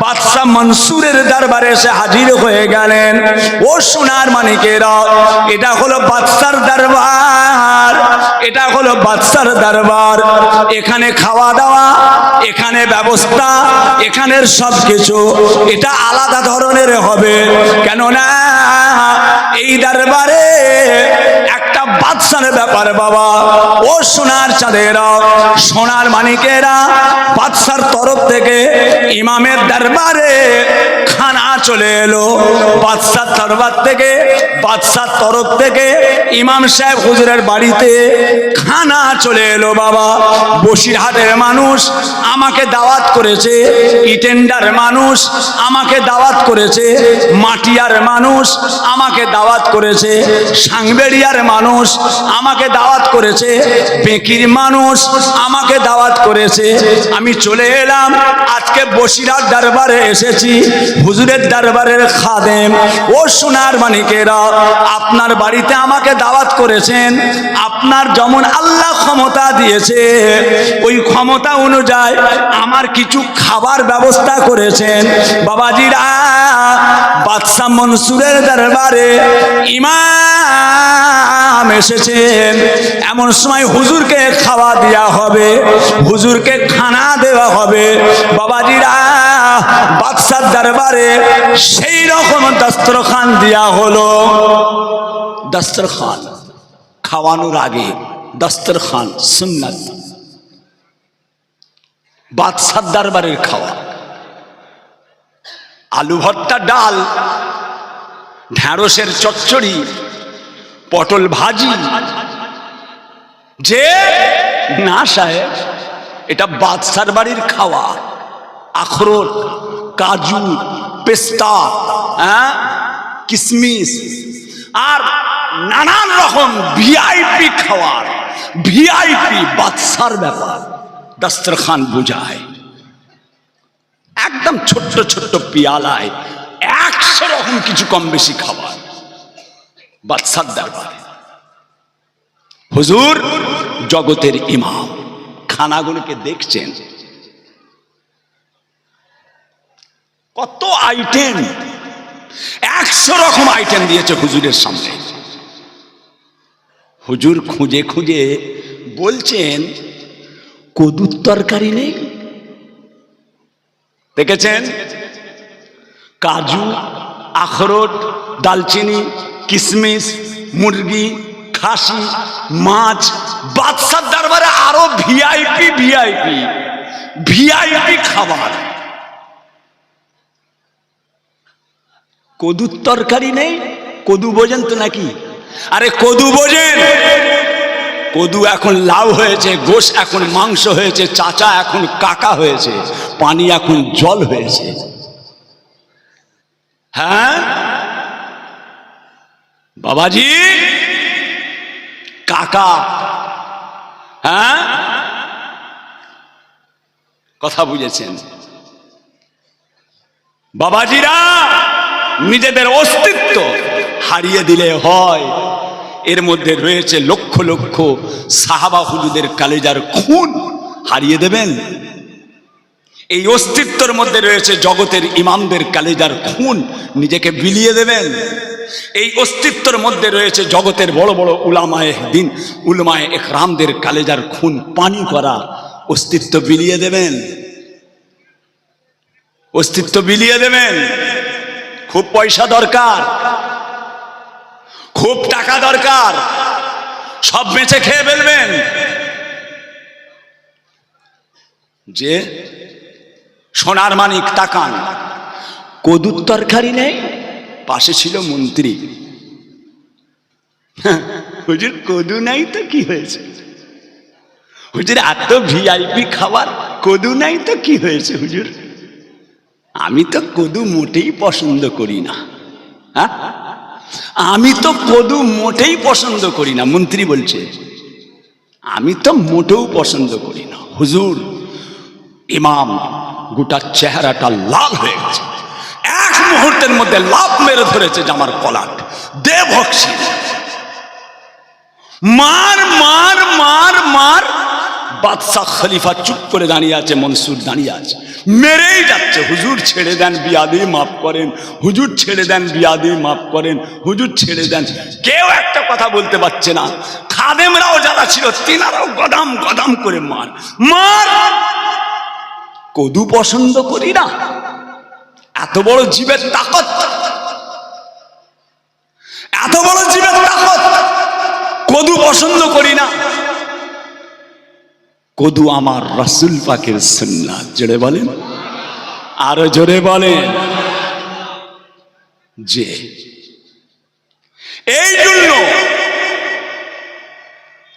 বাদশাহ মনসুরের দরবারে এসে হাজির হয়ে গেলেন। ও সোনার মানিকেরা, এটা হলো বাদশার দরবার, এটা হলো বাদশার দরবার। এখানে খাওয়া দাওয়া, এখানে ব্যবস্থা, এখানের সব কিছু এটা আলাদা ধরনের হবে। কেননা এই দরবারে একটা বাদশার ব্যাপার। বাবা ও সোনার চাঁদেরা, সোনার মানিকেরা, বাদশার তরফ থেকে ইমামের দরবারে খানা চলে এলো। বাদশার দরবার থেকে, বাদশার তরফ থেকে ইমাম সাহেব হুজুরের বাড়িতে খানা চলে এলো। বাবা বসিরহাটের মানুষ আমাকে দাওয়াত করেছে, ইটেন্ডার মানুষ আমাকে দাওয়াত করেছে, মাটিয়ার মানুষ আমাকে দাওয়াত করেছে, সাংবেড়িয়ার মানুষ আমাকে দাওয়াত করেছে, বেকির মানুষ আমাকে দাওয়াত করেছে, আমি চলে এলাম। আজকে বসিরার দরবারে এসেছি, হুজুরের দরবারের খাদেম ও সোনার মানিকেরা, আপনার বাড়িতে আমাকে দাওয়াত করেছেন। আপনার যেমন আল্লাহ ক্ষমতা দিয়েছে, ওই ক্ষমতা অনুযায়ী আমার কিছু খাবার ব্যবস্থা করেছেন। বাবাজিরা, বাদশাহ মনসুরের দরবারে ইমাম এসেছেন, এমন সময় হুজুরকে খাওয়া দেওয়া হবে, হুজুরকে খানা দেওয়া হবে। বাবাজিরা, বাদশার দরবারে সেই রকম দস্তরখান দেওয়া হলো। দস্তরখান খাওয়ানোর আগে দস্তরখান সুন্নাত, বাদশার দরবারের খাওয়া। আলু ভর্তা, ডাল, ঢেঁড়সের চচ্চড়ি, পটল ভাজি। যে না সাহেব, এটা বাদশার বাড়ির খাওয়া। আখরোট, কাজু, পেস্তা, কিশমিশ আর নানান রকম ভিআইপি খাওয়ার, ভিআইপি বাদশার ব্যাপার দস্তরখান বুঝায়। একদম ছোট্ট ছোট্ট পিয়ালায় 100 রকম কিছু কম বেশি খাবার বাদশার দরবারে। হুজুর জগতের ইমাম, খানাগুলোকে দেখছেন, কত আইটেম, 100 রকম আইটেম দিয়েছে হুজুরের সামনে। হুজুর খুঁজে খুঁজে বলছেন, কদুর তরকারি নেই। দেখেছেন, কাজু, আখরোট, দালচিনি, কিশমিশ, মুরগি, খাসি, মাছ। বাদশার দরবারে আরো ভিআইপি ভিআইপি ভিআইপি খাবার। কদুর তরকারি নেই। কদু বোঝেন তো নাকি? আরে কদু বোঝেন? কদু এখন লাউ হয়েছে, গোশ এখন মাংস হয়েছে, চাচা এখন কাকা হয়েছে, পানি এখন জল হয়েছে। হ্যাঁ বাবাজি, কাকা, হ্যাঁ কথা বুঝেছেন? বাবাজিরা নিজেদের অস্তিত্ব হারিয়ে দিলে হয়। এর মধ্যে রয়েছে লক্ষ লক্ষ সাহাবা হুজুরদের কালেজার খুন, হারিয়ে দেবেন? এই অস্তিত্বের মধ্যে রয়েছে জগতের ইমামদের কালেজার খুন, নিজেকে বিলিয়ে দেবেন? এই অস্তিত্বের মধ্যে রয়েছে জগতের বড় বড় উলামায়ে দ্বীন, উলামায়ে ইকরামদের কালেজার খুন পানি করা, অস্তিত্ব বিলিয়ে দেবেন? অস্তিত্ব বিলিয়ে দেবেন? খুব পয়সা দরকার, খুব টাকা দরকার, সব বেঁচে খেয়ে ফেলবেন। যে সোনার মানিক তাকান, কদুর তরকারি নেই, পাশে ছিল মন্ত্রী। হুজুর কদু নাই তো কি হয়েছে? হুজুর এত ভিআইপি খাবার, কদু নাই তো কি হয়েছে? হুজুর আমি তো কদু মোটেই পছন্দ করি না। হ্যাঁ, আমি তো কদু মোটেই পছন্দ করি না। মন্ত্রী বলছে আমি তো মোটেও পছন্দ করি না। হুজুর, ইমাম গোটা চেহারাটা লাল হয়ে গেছে, এক মুহূর্তের মধ্যে লাভ মেরে ধরেছে জামার কলাট, দে ভক্সি, মার মার মার মার। বাদশাহ খলিফা চুপ করে দাঁড়িয়ে আছে, মনসুর দাঁড়িয়ে আছে, মেরেই যাচ্ছে। হুজুর ছেড়ে দেন, বিয়াদি মাফ করেন, হুজুর ছেড়ে দেন, বিয়াদি মাফ করেন, হুজুর ছেড়ে দেন। কেউ একটা কথা বলতে পারছে না। খাদেমরাও যারা ছিল তিনারাও গদাম গদাম করে মার মার। কদু পছন্দ করি না, এত বড় জীবের তাকত, এত বড় জীবের তাকত, কদু পছন্দ করি না। কদু আমার রাসূল পাকের সুন্নাত। জোরে বলেন, আরো জোরে বলেন। যে এই জন্য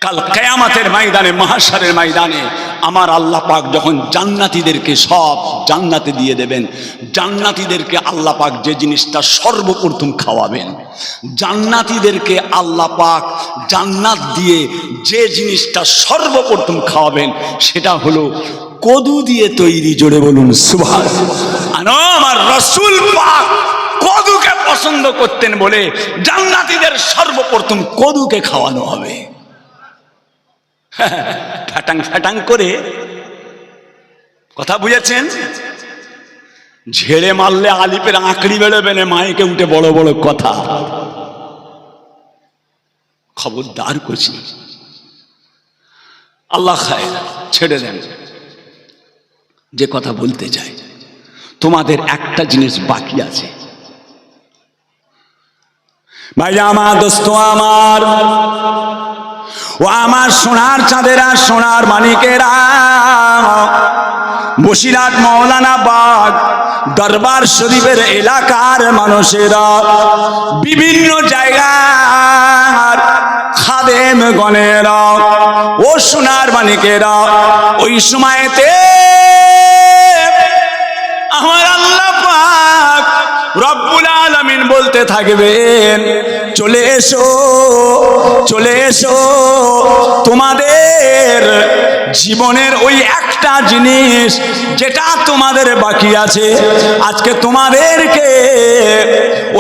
কাল কিয়ামতের ময়দানে, মাহশরের ময়দানে আমার আল্লাহ পাক যখন জান্নাতীদেরকে সব জান্নাতে দিয়ে দেবেন, জান্নাতীদেরকে আল্লাহ পাক যে জিনিসটা সর্বপ্রথম খাওয়াবেন, জান্নাতীদেরকে আল্লাহ পাক জান্নাত দিয়ে যে জিনিসটা সর্বপ্রথম খাওয়াবেন সেটা হলো কদু দিয়ে তৈরি। জোরে বলুন সুবহানাল্লাহ। আমার রাসূল পাক কদুকে পছন্দ করতেন বলে জান্নাতীদের সর্বপ্রথম কদুকে খাওয়ানো হবে। ফ্যাটাং ফ্যাটাং করে কথা বুঝেছেন? ঝেড়ে মারলে আলিপের আঁকড়ি বেরোবে না, মাইকে উঠে বড় বড় কথা। খবরদার করছি, আল্লাহ খায়, ছেড়ে দেন। যে কথা বলতে চাই, তোমাদের একটা জিনিস বাকি আছে ভাই আমার, দোস্ত আমার, ও আমার সোনার চাঁদেরা, সোনার মানিকেরা, বসিরহাট মৌলানা বাগ দরবার শরীফের এলাকার মানুষেরা, বিভিন্ন জায়গার খাদেম গণেরা, ও সোনার মানিকেরা, ওই সময়তে আমার আল্লাহ পাক রব্বুল আলামিন বলতে থাকবেন, চলে এসো, চলে এসো, তোমাদের জীবনের ওই একটা জিনিস যেটা তোমাদের বাকি আছে, আজকে তোমাদেরকে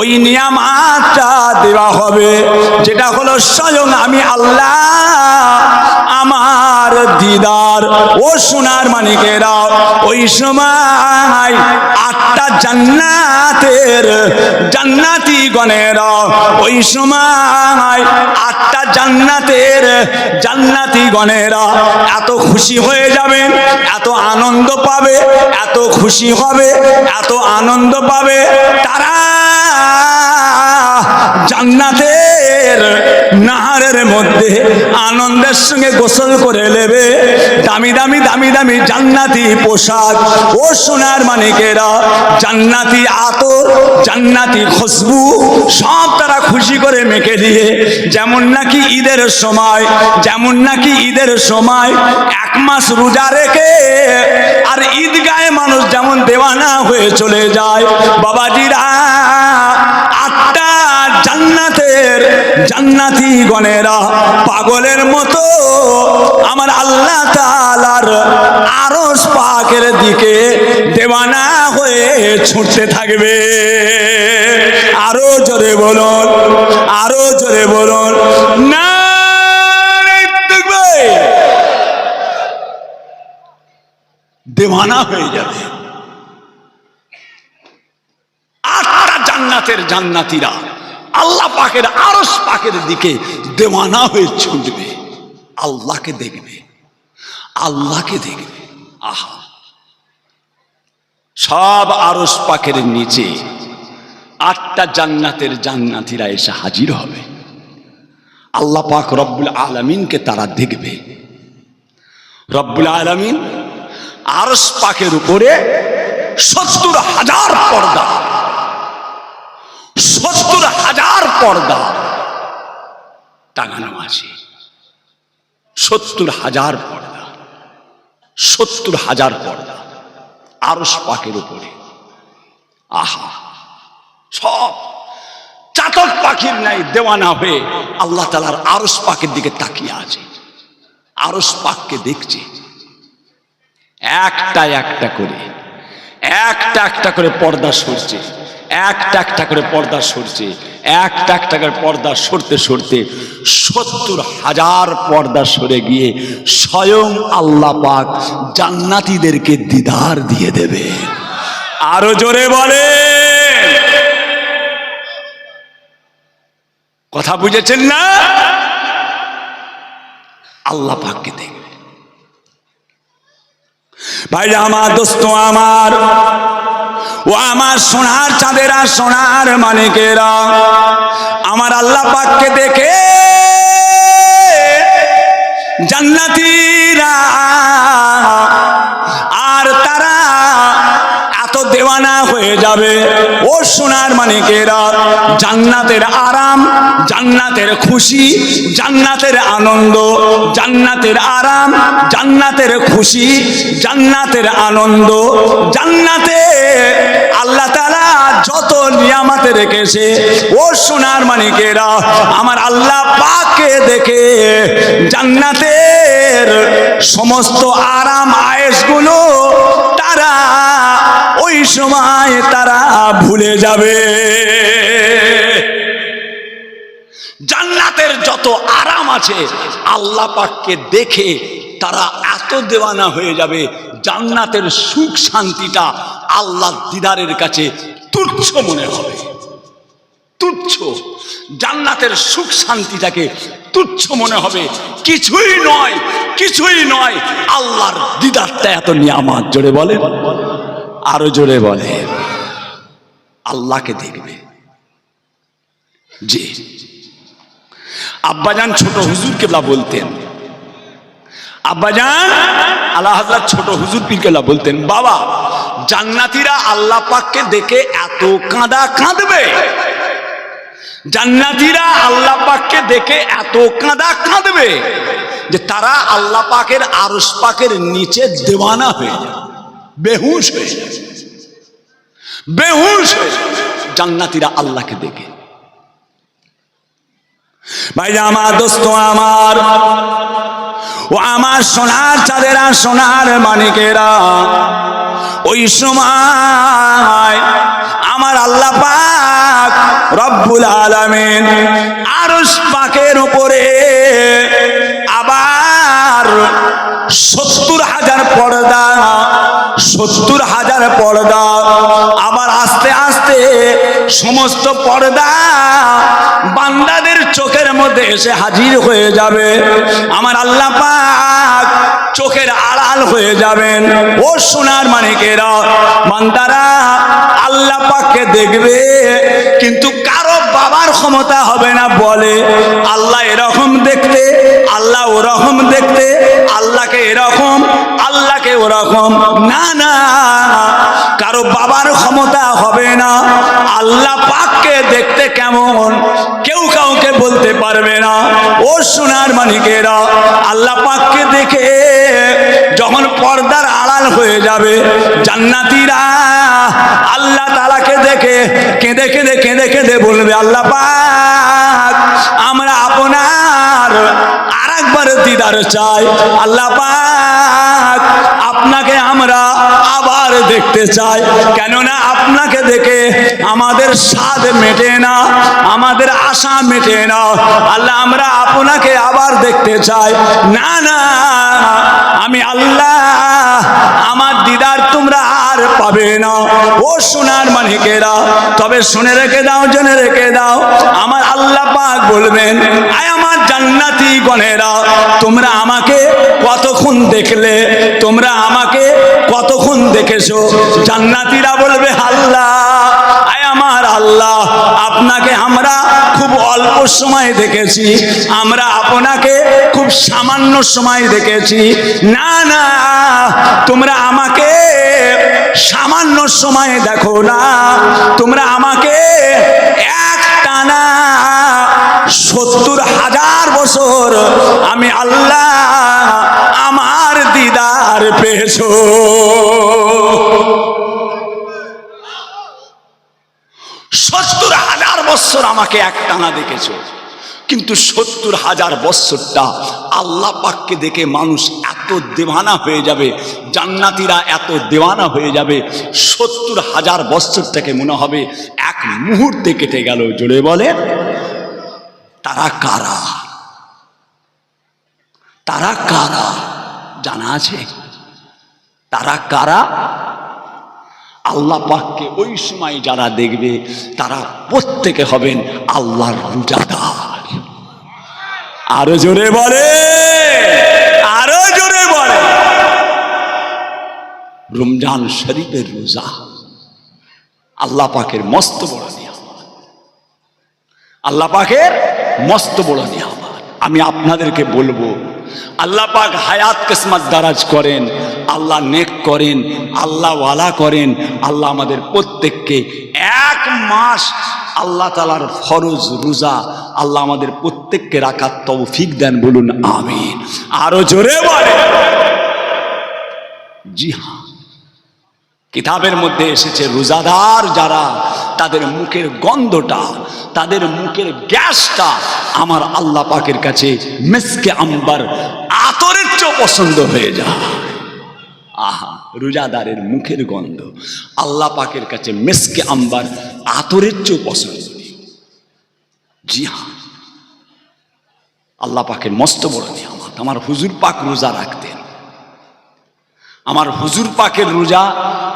ওই নিয়ামতটা দেওয়া হবে, যেটা হলো স্বয়ং আমি আল্লাহ আমার দিদার। ও সোনার মানিকেরা, ওই সময় আটটা জান্নাতের জান্নাতি গণেরা, ওই সময় আটটা জান্নাতের জান্নাতি গণেরা এত খুশি হয়ে যাবেন, এত আনন্দ পাবে, এত খুশি হবে, এত আনন্দ পাবে, তারা জান্নাতের নাহারের মধ্যে আনন্দের সঙ্গে গোসল করে নেবে, দামি দামি দামি দামি জান্নাতি পোশাক, ও সোনার মানিকেরা, জান্নাতি আতর, জান্নাতি খুশবু সব তারা খুশি করে মেখে দিয়ে, যেমন নাকি ঈদের সময়, যেমন নাকি ঈদের সময় এক মাস রোজা রেখে আর ঈদগাহে মানুষ যেমন দেওয়ানা হয়ে চলে যায়, বাবাজিরা আটটা জান্নাতের জান্নাতি গণেরা পাগলের মতো আমার আল্লাহ তাআলার আরশ পাকের দিকে দেওয়ানা হয়ে ছুটতে থাকবে। আরো জোরে বলুন, আরো জোরে বলুন, নারে তাকবীর। দেওয়ানা হয়ে যাবে আটটা জান্নাতের জান্নাতীরা আল্লাহ পাকের আরশ পাকের দিকে দেওয়ানা হয়ে ছুটবে, আল্লাহকে দেখবে, আল্লাহকে দেখবে। আহা, সব আরশ পাকের নিচে আটটা জান্নাতের জান্নাতীরা এসে হাজির হবে, আল্লাহ পাক রব্বুল আলামিনকে তারা দেখবে। রব্বুল আলামিন আরশ পাকের উপরে 70,000 পর্দা, 70,000 পর্দা টাঙানো আছে, 70,000 পর্দা, 70,000 পর্দা আরশ পাকের উপরে। আহা, সব চাতক পাখির নাই দেওয়ানা হয়ে আল্লাহ তাআলার আরশ পাকের দিকে তাকিয়ে আছে, আরশ পাককে দেখছে। একটা একটা করে, একটা একটা করে পর্দা সরছে, একটা একটা করে পর্দা সরছে, একটা একটা করে পর্দা সরতে সরতে 70,000 পর্দা সরে গিয়ে স্বয়ং আল্লাহ পাক জান্নাতীদেরকে দিদার দিয়ে দেবে। আরো জোরে বলে, কথা বুঝেছেন না? আল্লাহ পাককে দেখবে। ভাই আমার, দোস্ত আমার, ও আমার সোনার চাঁদেরা, সোনার মানিকেরা, আমার আল্লাহ পাককে দেখে জান্নাতীরা আর তারা এত দেওয়ানা হয়ে যাবে, ও সোনার মানিকেরা, জান্নাতের আরাম, জান্নাতের খুশি, জান্নাতের আনন্দ, জান্নাতের আরাম, জান্নাতের খুশি, জান্নাতের আনন্দ, জান্নাতে আল্লাহ তাআলা যত নিয়ামত রেখেছে, ও সোনার মানিকেরা, আমার আল্লাহ পাককে দেখে জান্নাতের সমস্ত আরাম আয়েশগুলো তারা ওই সময় তারা ভুলে যাবে। জান্নাতের যত আরাম আছে আল্লাহ পাককে দেখে তারা এত দেওয়ানা হয়ে যাবে, জান্নাতের সুখ শান্তিটা আল্লাহর দিদারের কাছে তুচ্ছ মনে হবে। তুচ্ছ, জান্নাতের সুখ শান্তিটাকে তুচ্ছ মনে হবে, কিছুই নয়, কিছুই নয়। আল্লাহর দিদারটা এত নিয়ামত। জোরে বলে, আরো জোরে বলে, আল্লাহকে দেখবে। জি, আব্বাজান ছোট হুজুর কেবলা বলতেন, আব্বাজান আলা হযরত ছোট হুজুর পীর কেবলা বলতেন, বাবা জান্নাতীরা আল্লাহ পাককে দেখে এত কাঁদবে, জান্নাতীরা আল্লাহ পাককে দেখে এত কাঁদবে যে তারা আল্লাহ পাকের আরশ পাকের নিচে দেওয়ানা হয়ে যাবে, বেহুশ হয়ে যাবে, বেহুশ হয়ে যাবে জান্নাতীরা আল্লাহকে দেখে। ভাই আমার দোস্ত আমার, ও আমার সোনার চাঁদেরা, সোনার মানিকেরা, ওই সময় আমার আল্লাহ পাক রব্বুল আলামিন আরশ পাকের উপরে আবার 70,000 পর্দা, 70,000 পর্দা, আবার আস্তে আস্তে সমস্ত পর্দা বান্দাদের চোখের মধ্যে এসে হাজির হয়ে যাবে। আমার আল্লাহ পাক চোখের আড়াল হয়ে যাবেন। ও সোনার মানিকেরা, বান্দারা আল্লাহ পাককে দেখবে, কিন্তু কারো বাবার ক্ষমতা হবে না বলে আল্লাহ এরকম দেখতে, আল্লাহ ওরকম দেখতে, আল্লাহকে এরকম, আল্লাহকে ওরকম, না না, কারো বাবার ক্ষমতা হবে না আল্লাহ পাককে দেখতে কেমন কেউ কাউকে বলতে পারবে না। ও সোনার মানিকেরা, আল্লাহ পাককে দেখে যখন পর্দার আড়াল হয়ে যাবে, জান্নাতীরা আল্লাহ তাআলাকে দেখে কেঁদে কেঁদে কেঁদে কেঁদে বলবে, আল্লাহ পাক আমরা আপনার আরেকবার দিদার চাই, আল্লাহ পাক আপনাকে আমরা আবার দেখতে চাই, কেননা আপনাকে দেখে আমাদের স্বাদ মেটে না, আমাদের আশা মেটে না, আল্লাহ আমরা আপনাকে আবার দেখতে চাই। না না, আমি আল্লাহ আমার দিদার তোমরা আর পাবে না। ও সোনার মানিকেরা, তবে শুনে রেখে দাও, জেনে রেখে দাও, আমার আল্লাহ পাক বলবেন, আয় আমার জান্নাতি গণেরা, তোমরা আমাকে কতক্ষণ দেখলে, তোমরা আমাকে কতক্ষণ দেখেছো? জান্নাতীরা বলবে, আল্লাহ আয় আমার আল্লাহ, আপনাকে আমরা খুব অল্প সময় দেখেছি, আমরা আপনাকে খুব সামান্য সময় দেখেছি। না না, তোমরা আমাকে সামান্য সময় দেখো না, তোমরা আমাকে এক টানা 70,000 বছর আমি আল্লাহ আমার দিদার পেয়েছো। 70,000 বছর আমাকে এক টানা দেখেছো, কিন্তু 70,000 বছরটা আল্লাহ পাককে দেখে মানুষ এত দেওয়ানা হয়ে যাবে, জান্নাতীরা এত দেওয়ানা হয়ে যাবে, 70,000 বছরটাকে মনে হবে এক মুহূর্তে কেটে গেল। জোরে বলে, তারা কারা? তারা কারা জানা আছে? তারা কারা? আল্লাহ পাককে ওই সময় যারা দেখবে তারা প্রত্যেকে হবেন আল্লাহর রোজাদার। আরো জোরে বলে, আরো জোরে বলে, রমজান শরীফের রোজা আল্লাহ পাকের মস্ত বড় নিয়ামত, আল্লাহ পাকের মস্ত বড় নিয়ামত। আমি আপনাদেরকে বলবো, আল্লাহ পাক হায়াত কিসমত দারাজ করেন, আল্লাহ নেক করেন, আল্লাহ ওয়ালা করেন, আল্লাহ আমাদের প্রত্যেককে 1 মাস আল্লাহ তাআলার ফরজ রোজা আল্লাহ আমাদের প্রত্যেককে রাখার তৌফিক দেন, বলুন আমিন। আরো জোরে বলে। জি হ্যাঁ, কিতাবের মধ্যে এসেছে রোজাদার যারা, তাদের মুখের গন্ধটা, তাদের মুখের গ্যাসটা আমার আল্লাহ পাকের কাছে মিসকে আম্বার, আতরের চেয়ে পছন্দ হয়ে যায়। আহা, রোজাদারের মুখের গন্ধ আল্লাহ পাকের কাছে মিসকে আম্বার, আতরের চেয়ে পছন্দ। জি হ্যাঁ, আল্লাহ পাকের মস্ত বড় নিয়ামত। আমার হুজুর পাক রোজা রাখতেন। আমার হুজুর পাকের রোজা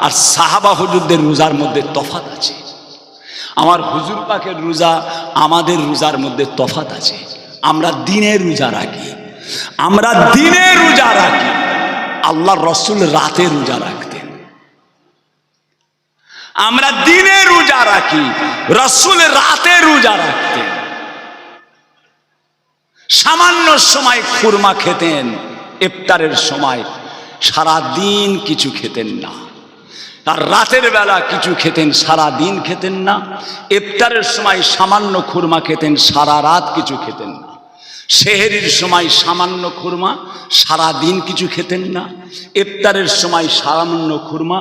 আর সাহাবা হুজুরদের রোজার মধ্যে তফাৎ আছে। আমার হুজুর পাকের রোজা আমাদের রোজার মধ্যে তফাৎ আছে। আমরা দিনে রোজা রাখি, আমরা দিনে রোজা রাখি, আল্লাহর রাসূল রাতে রোজা রাখতেন। আমরা দিনে রোজা রাখি, রাসূল রাতে রোজা রাখতেন। সামান্য সময় খুরমা খেতেন, ইফতারের সময় সারা দিন কিছু খেতেন না। আর রাতের বেলা কিছু খেতেন, সারা দিন খেতেন না। ইফতারের সময় সামান্য খুরমা খেতেন, সারা রাত কিছু খেতেন না। সেহরির সময় সামান্য খুরমা, সারা দিন কিছু খেতেন না। ইফতারের সময় সামান্য খুরমা,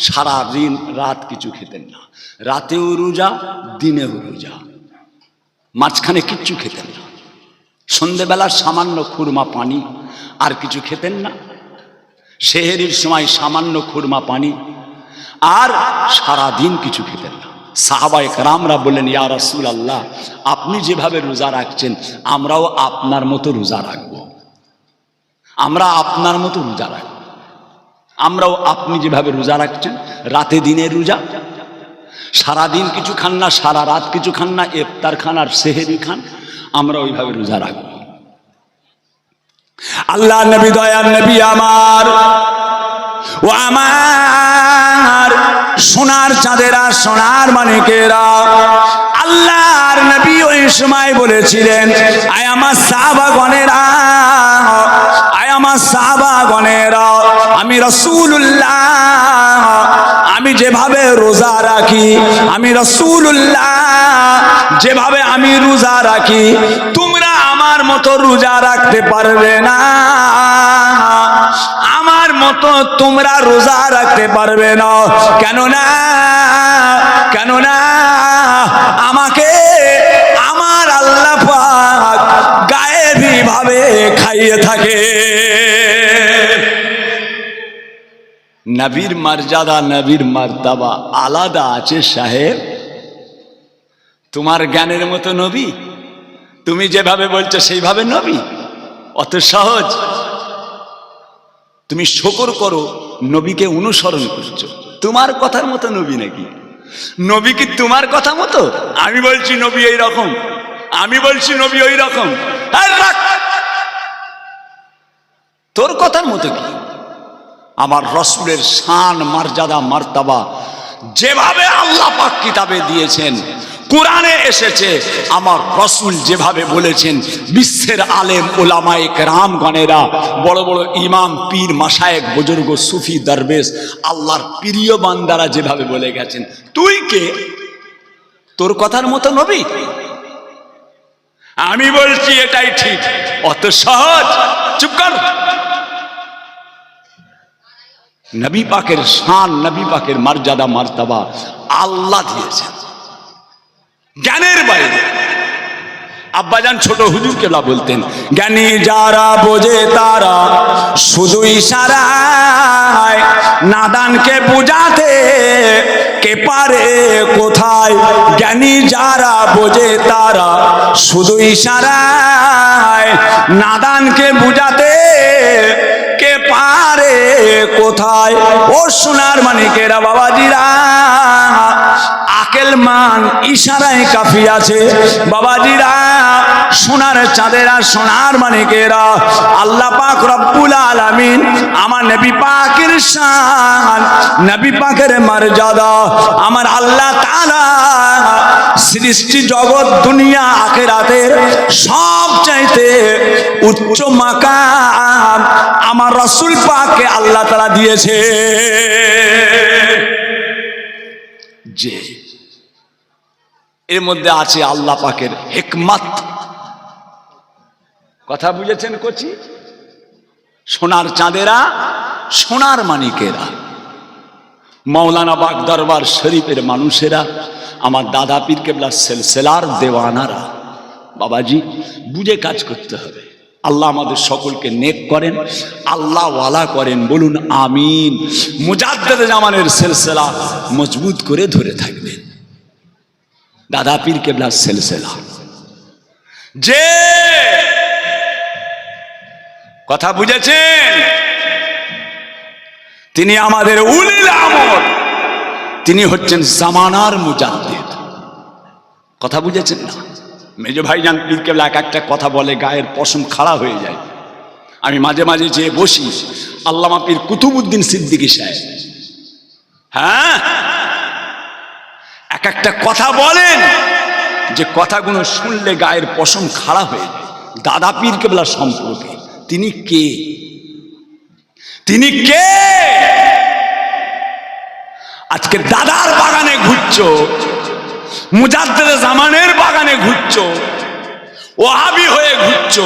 সারা দিন রাত কিছু খেতেন না। রাতেও রোজা, দিনেও রোজা, মাঝখানে কিচ্ছু খেতেন না। সন্ধেবেলা সামান্য খুরমা পানি, আর কিছু খেতেন না। সেহরির সময় সামান্য খুরমা পানি, আর সারা দিন কিছু খেতেন না। সাহাবায়ে কেরামরা বললেন, ইয়া রাসূলুল্লাহ, আপনি যেভাবে রোজা রাখছেন আমরাও আপনার মতো রোজা রাখবো, আমরা আপনার মতো রোজা রাখবো। আমরাও আপনি যেভাবে রোজা রাখছেন, রাতে দিনে রোজা, সারা দিন কিছু খান না, সারা রাত কিছু খান না, ইফতার খান আর সেহরি খান, আমরা ওইভাবে রোজা রাখবো। আল্লাহ নবী, দয়ার নবী আমার, ও আমার সোনার চাঁদেরা, সোনার মানিকেরা, আল্লাহর নবী ওই সময় বলেছিলেন, আয় আমার সাহাবাগণেরা, আয় আমার সাহাবাগণেরা, আমি রাসূলুল্লাহ, আমি যেভাবে রোজা রাখি, আমি রাসূলুল্লাহ যেভাবে আমি রোজা রাখি, তোমরা আমার মতো রোজা রাখতে পারবে না, আমার মতো তোমরা রোজা রাখতে পারবে না। কেননা আমাকে আমার আল্লাহ পাক গায়েবী ভাবে খাইয়ে থাকে। নবীর মর্যাদা, নবীর মার্তবা আলাদা আছে সাহেব। তোমার জ্ঞানের মতো নবী, তুমি যেভাবে বলছো সেইভাবে নবী, অত সহজ? তুমি শুকর করো নবীকে অনুসরণ করছো। তোমার কথার মতো নবী নাকি? নবী কি তোমার কথা মতো? আমি বলছি নবী এই রকম, আমি বলছি নবী ওই রকম, তোর কথার মতো কি? আমার রাসূলের শান, মর্যাদা, মার্তবা যেভাবে আল্লাহ পাক কিতাবে দিয়েছেন, কোরআনে এসেছে, আমার রাসূল যেভাবে বলেছেন, বিশ্বের আলেম ওলামায়ে কেরামগণেরা, বড় বড় ইমাম, পীর, মাশায়েখ, বুজুর্গ, সুফি, দরবেশ, আল্লাহর প্রিয় বান্দারা যেভাবে বলে গেছেন, তুই কে? তোর কথার মতো নবী? আমি বলছি এটাই ঠিক। অত সহজ? চুপ কর। নবী পাকের শান, নবী পাকের মর্যাদা, মার্তবা আল্লাহ দিয়েছেন, জ্ঞানের বাইরে। আব্বাজান ছোট হুজুর কেবলা বলতেন, জ্ঞানী যারা বোঝে তারা শুধু ইশারায়, নাদানকে বুঝাতে কে পারে কোথায়। জ্ঞানী যারা বোঝে তারা শুধু ইশারায়, নাদানকে বুঝাতে কে পারে কোথায়। ও সোনার মানিকেরা, বাবাজিরা, আকেল মান ইশারায় কাফি আছে। বাবাজিরা, সোনার চাঁদেরা, সোনার মানিকেরা, আল্লাহ পাক রব্বুল আলামিন আমার নবী পাকের শান, নবী পাকের মর্যাদা, আমার আল্লাহ তাআলা সৃষ্টি জগৎ দুনিয়া আখিরাতের সবচাইতে উচ্চ মাকাম আমার রাসূল পাককে আল্লাহ তাআলা দিয়েছে। যে এর মধ্যে আছে আল্লাহ পাকের হিকমত। কথা বুঝেছেন কচি? সোনার চাঁদেরা, সোনার মানিকেরা, মাওলানা বাগ দরবার শরীফের মানুষেরা, আমার দাদা পীর কেবলার সিলসিলার দেওয়ানারা, বাবাজি বুঝে কাজ করতে হবে। আল্লাহ আমাদের সকলকে নেক করেন, আল্লাহ ওয়ালা করেন, বলুন আমিন। মুজাদ্দেদ জামানের সিলসিলা মজবুত করে ধরে থাকবেন। দাদা পীর কেবলার সিলসিলা, যে কথা বুঝেছেন, তিনি আমাদের উলিল আমর, তিনি হচ্ছেন জামানার মুজাদ্দিদ। কথা বুঝেছেন না? মেজ ভাইজান পীর কেবলা এক একটা কথা বলে গায়ের পশম খাড়া হয়ে যায়। আমি মাঝে মাঝে যেয়ে বসি, আল্লামা পীর কুতুবউদ্দিন সিদ্দিকী সাহেব, হ্যাঁ, এক একটা কথা বলেন যে কথাগুলো শুনলে গায়ের পশম খাড়া হয়ে যায়। দাদা পীর কেবলা সম্পর্কে তিনি কে? তিনি কে? আজকে দাদার বাগানে ঘুরছো, মুজাদ্দেদ জামানের বাগানে ঘুরছো, ওয়াহাবি হয়ে ঘুরছো,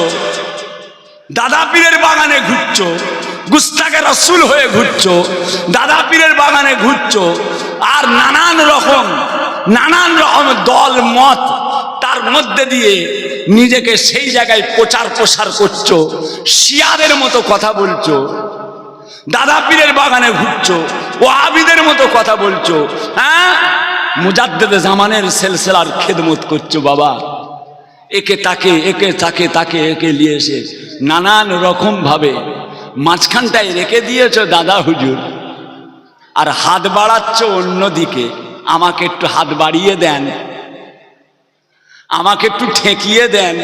দাদা পীরের বাগানে ঘুরছো, গুস্তাকে রাসূল হয়ে ঘুরছো, দাদা পীরের বাগানে ঘুরছো, আর নানান রকম দল মত, তার মধ্যে দিয়ে নিজেকে সেই জায়গায় প্রচার প্রসার করছো, শিয়াদের মতো কথা বলছো, দাদা পীরের বাগানে ঘুরছো, ওয়াহাবিদের মতো কথা বলছো, হ্যাঁ, মুজাদ্দেদ জামানের সিলসিলার খেদমত করছো। বাবা একে তাকে একে নিয়ে এসে নানান রকম ভাবে মাঝখানটায় রেখে দিয়েছো দাদা হুজুর, আর হাত বাড়াচ্ছ অন্যদিকে। আমাকে একটু হাত বাড়িয়ে দেন, আমাকে একটু ঠেকিয়ে দেন,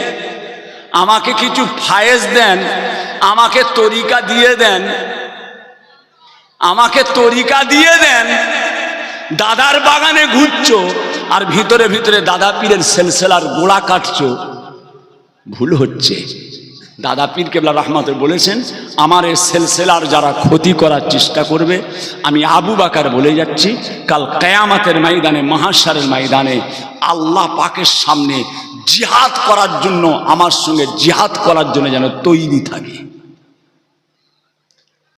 আমাকে কিছু ফায়েজ দেন, আমাকে তরিকা দিয়ে দেন, আমাকে তরিকা দিয়ে দেন। দাদার বাগানে ঘুরছো আর ভিতরে ভিতরে দাদা পীরের সিলসিলার গোড়া কাটছো। ভুল হচ্ছে। দাদা পীর কেবলা রহমতুল্লাহ বলেছেন, আমার এই সিলসিলার যারা ক্ষতি করার চেষ্টা করবে, আমি আবু বাকার বলে যাচ্ছি, কাল কিয়ামতের ময়দানে, মাহশারের ময়দানে আল্লাহ পাকের সামনে জিহাদ করার জন্য, আমার সঙ্গে জিহাদ করার জন্য যেন তৈরি থাকে।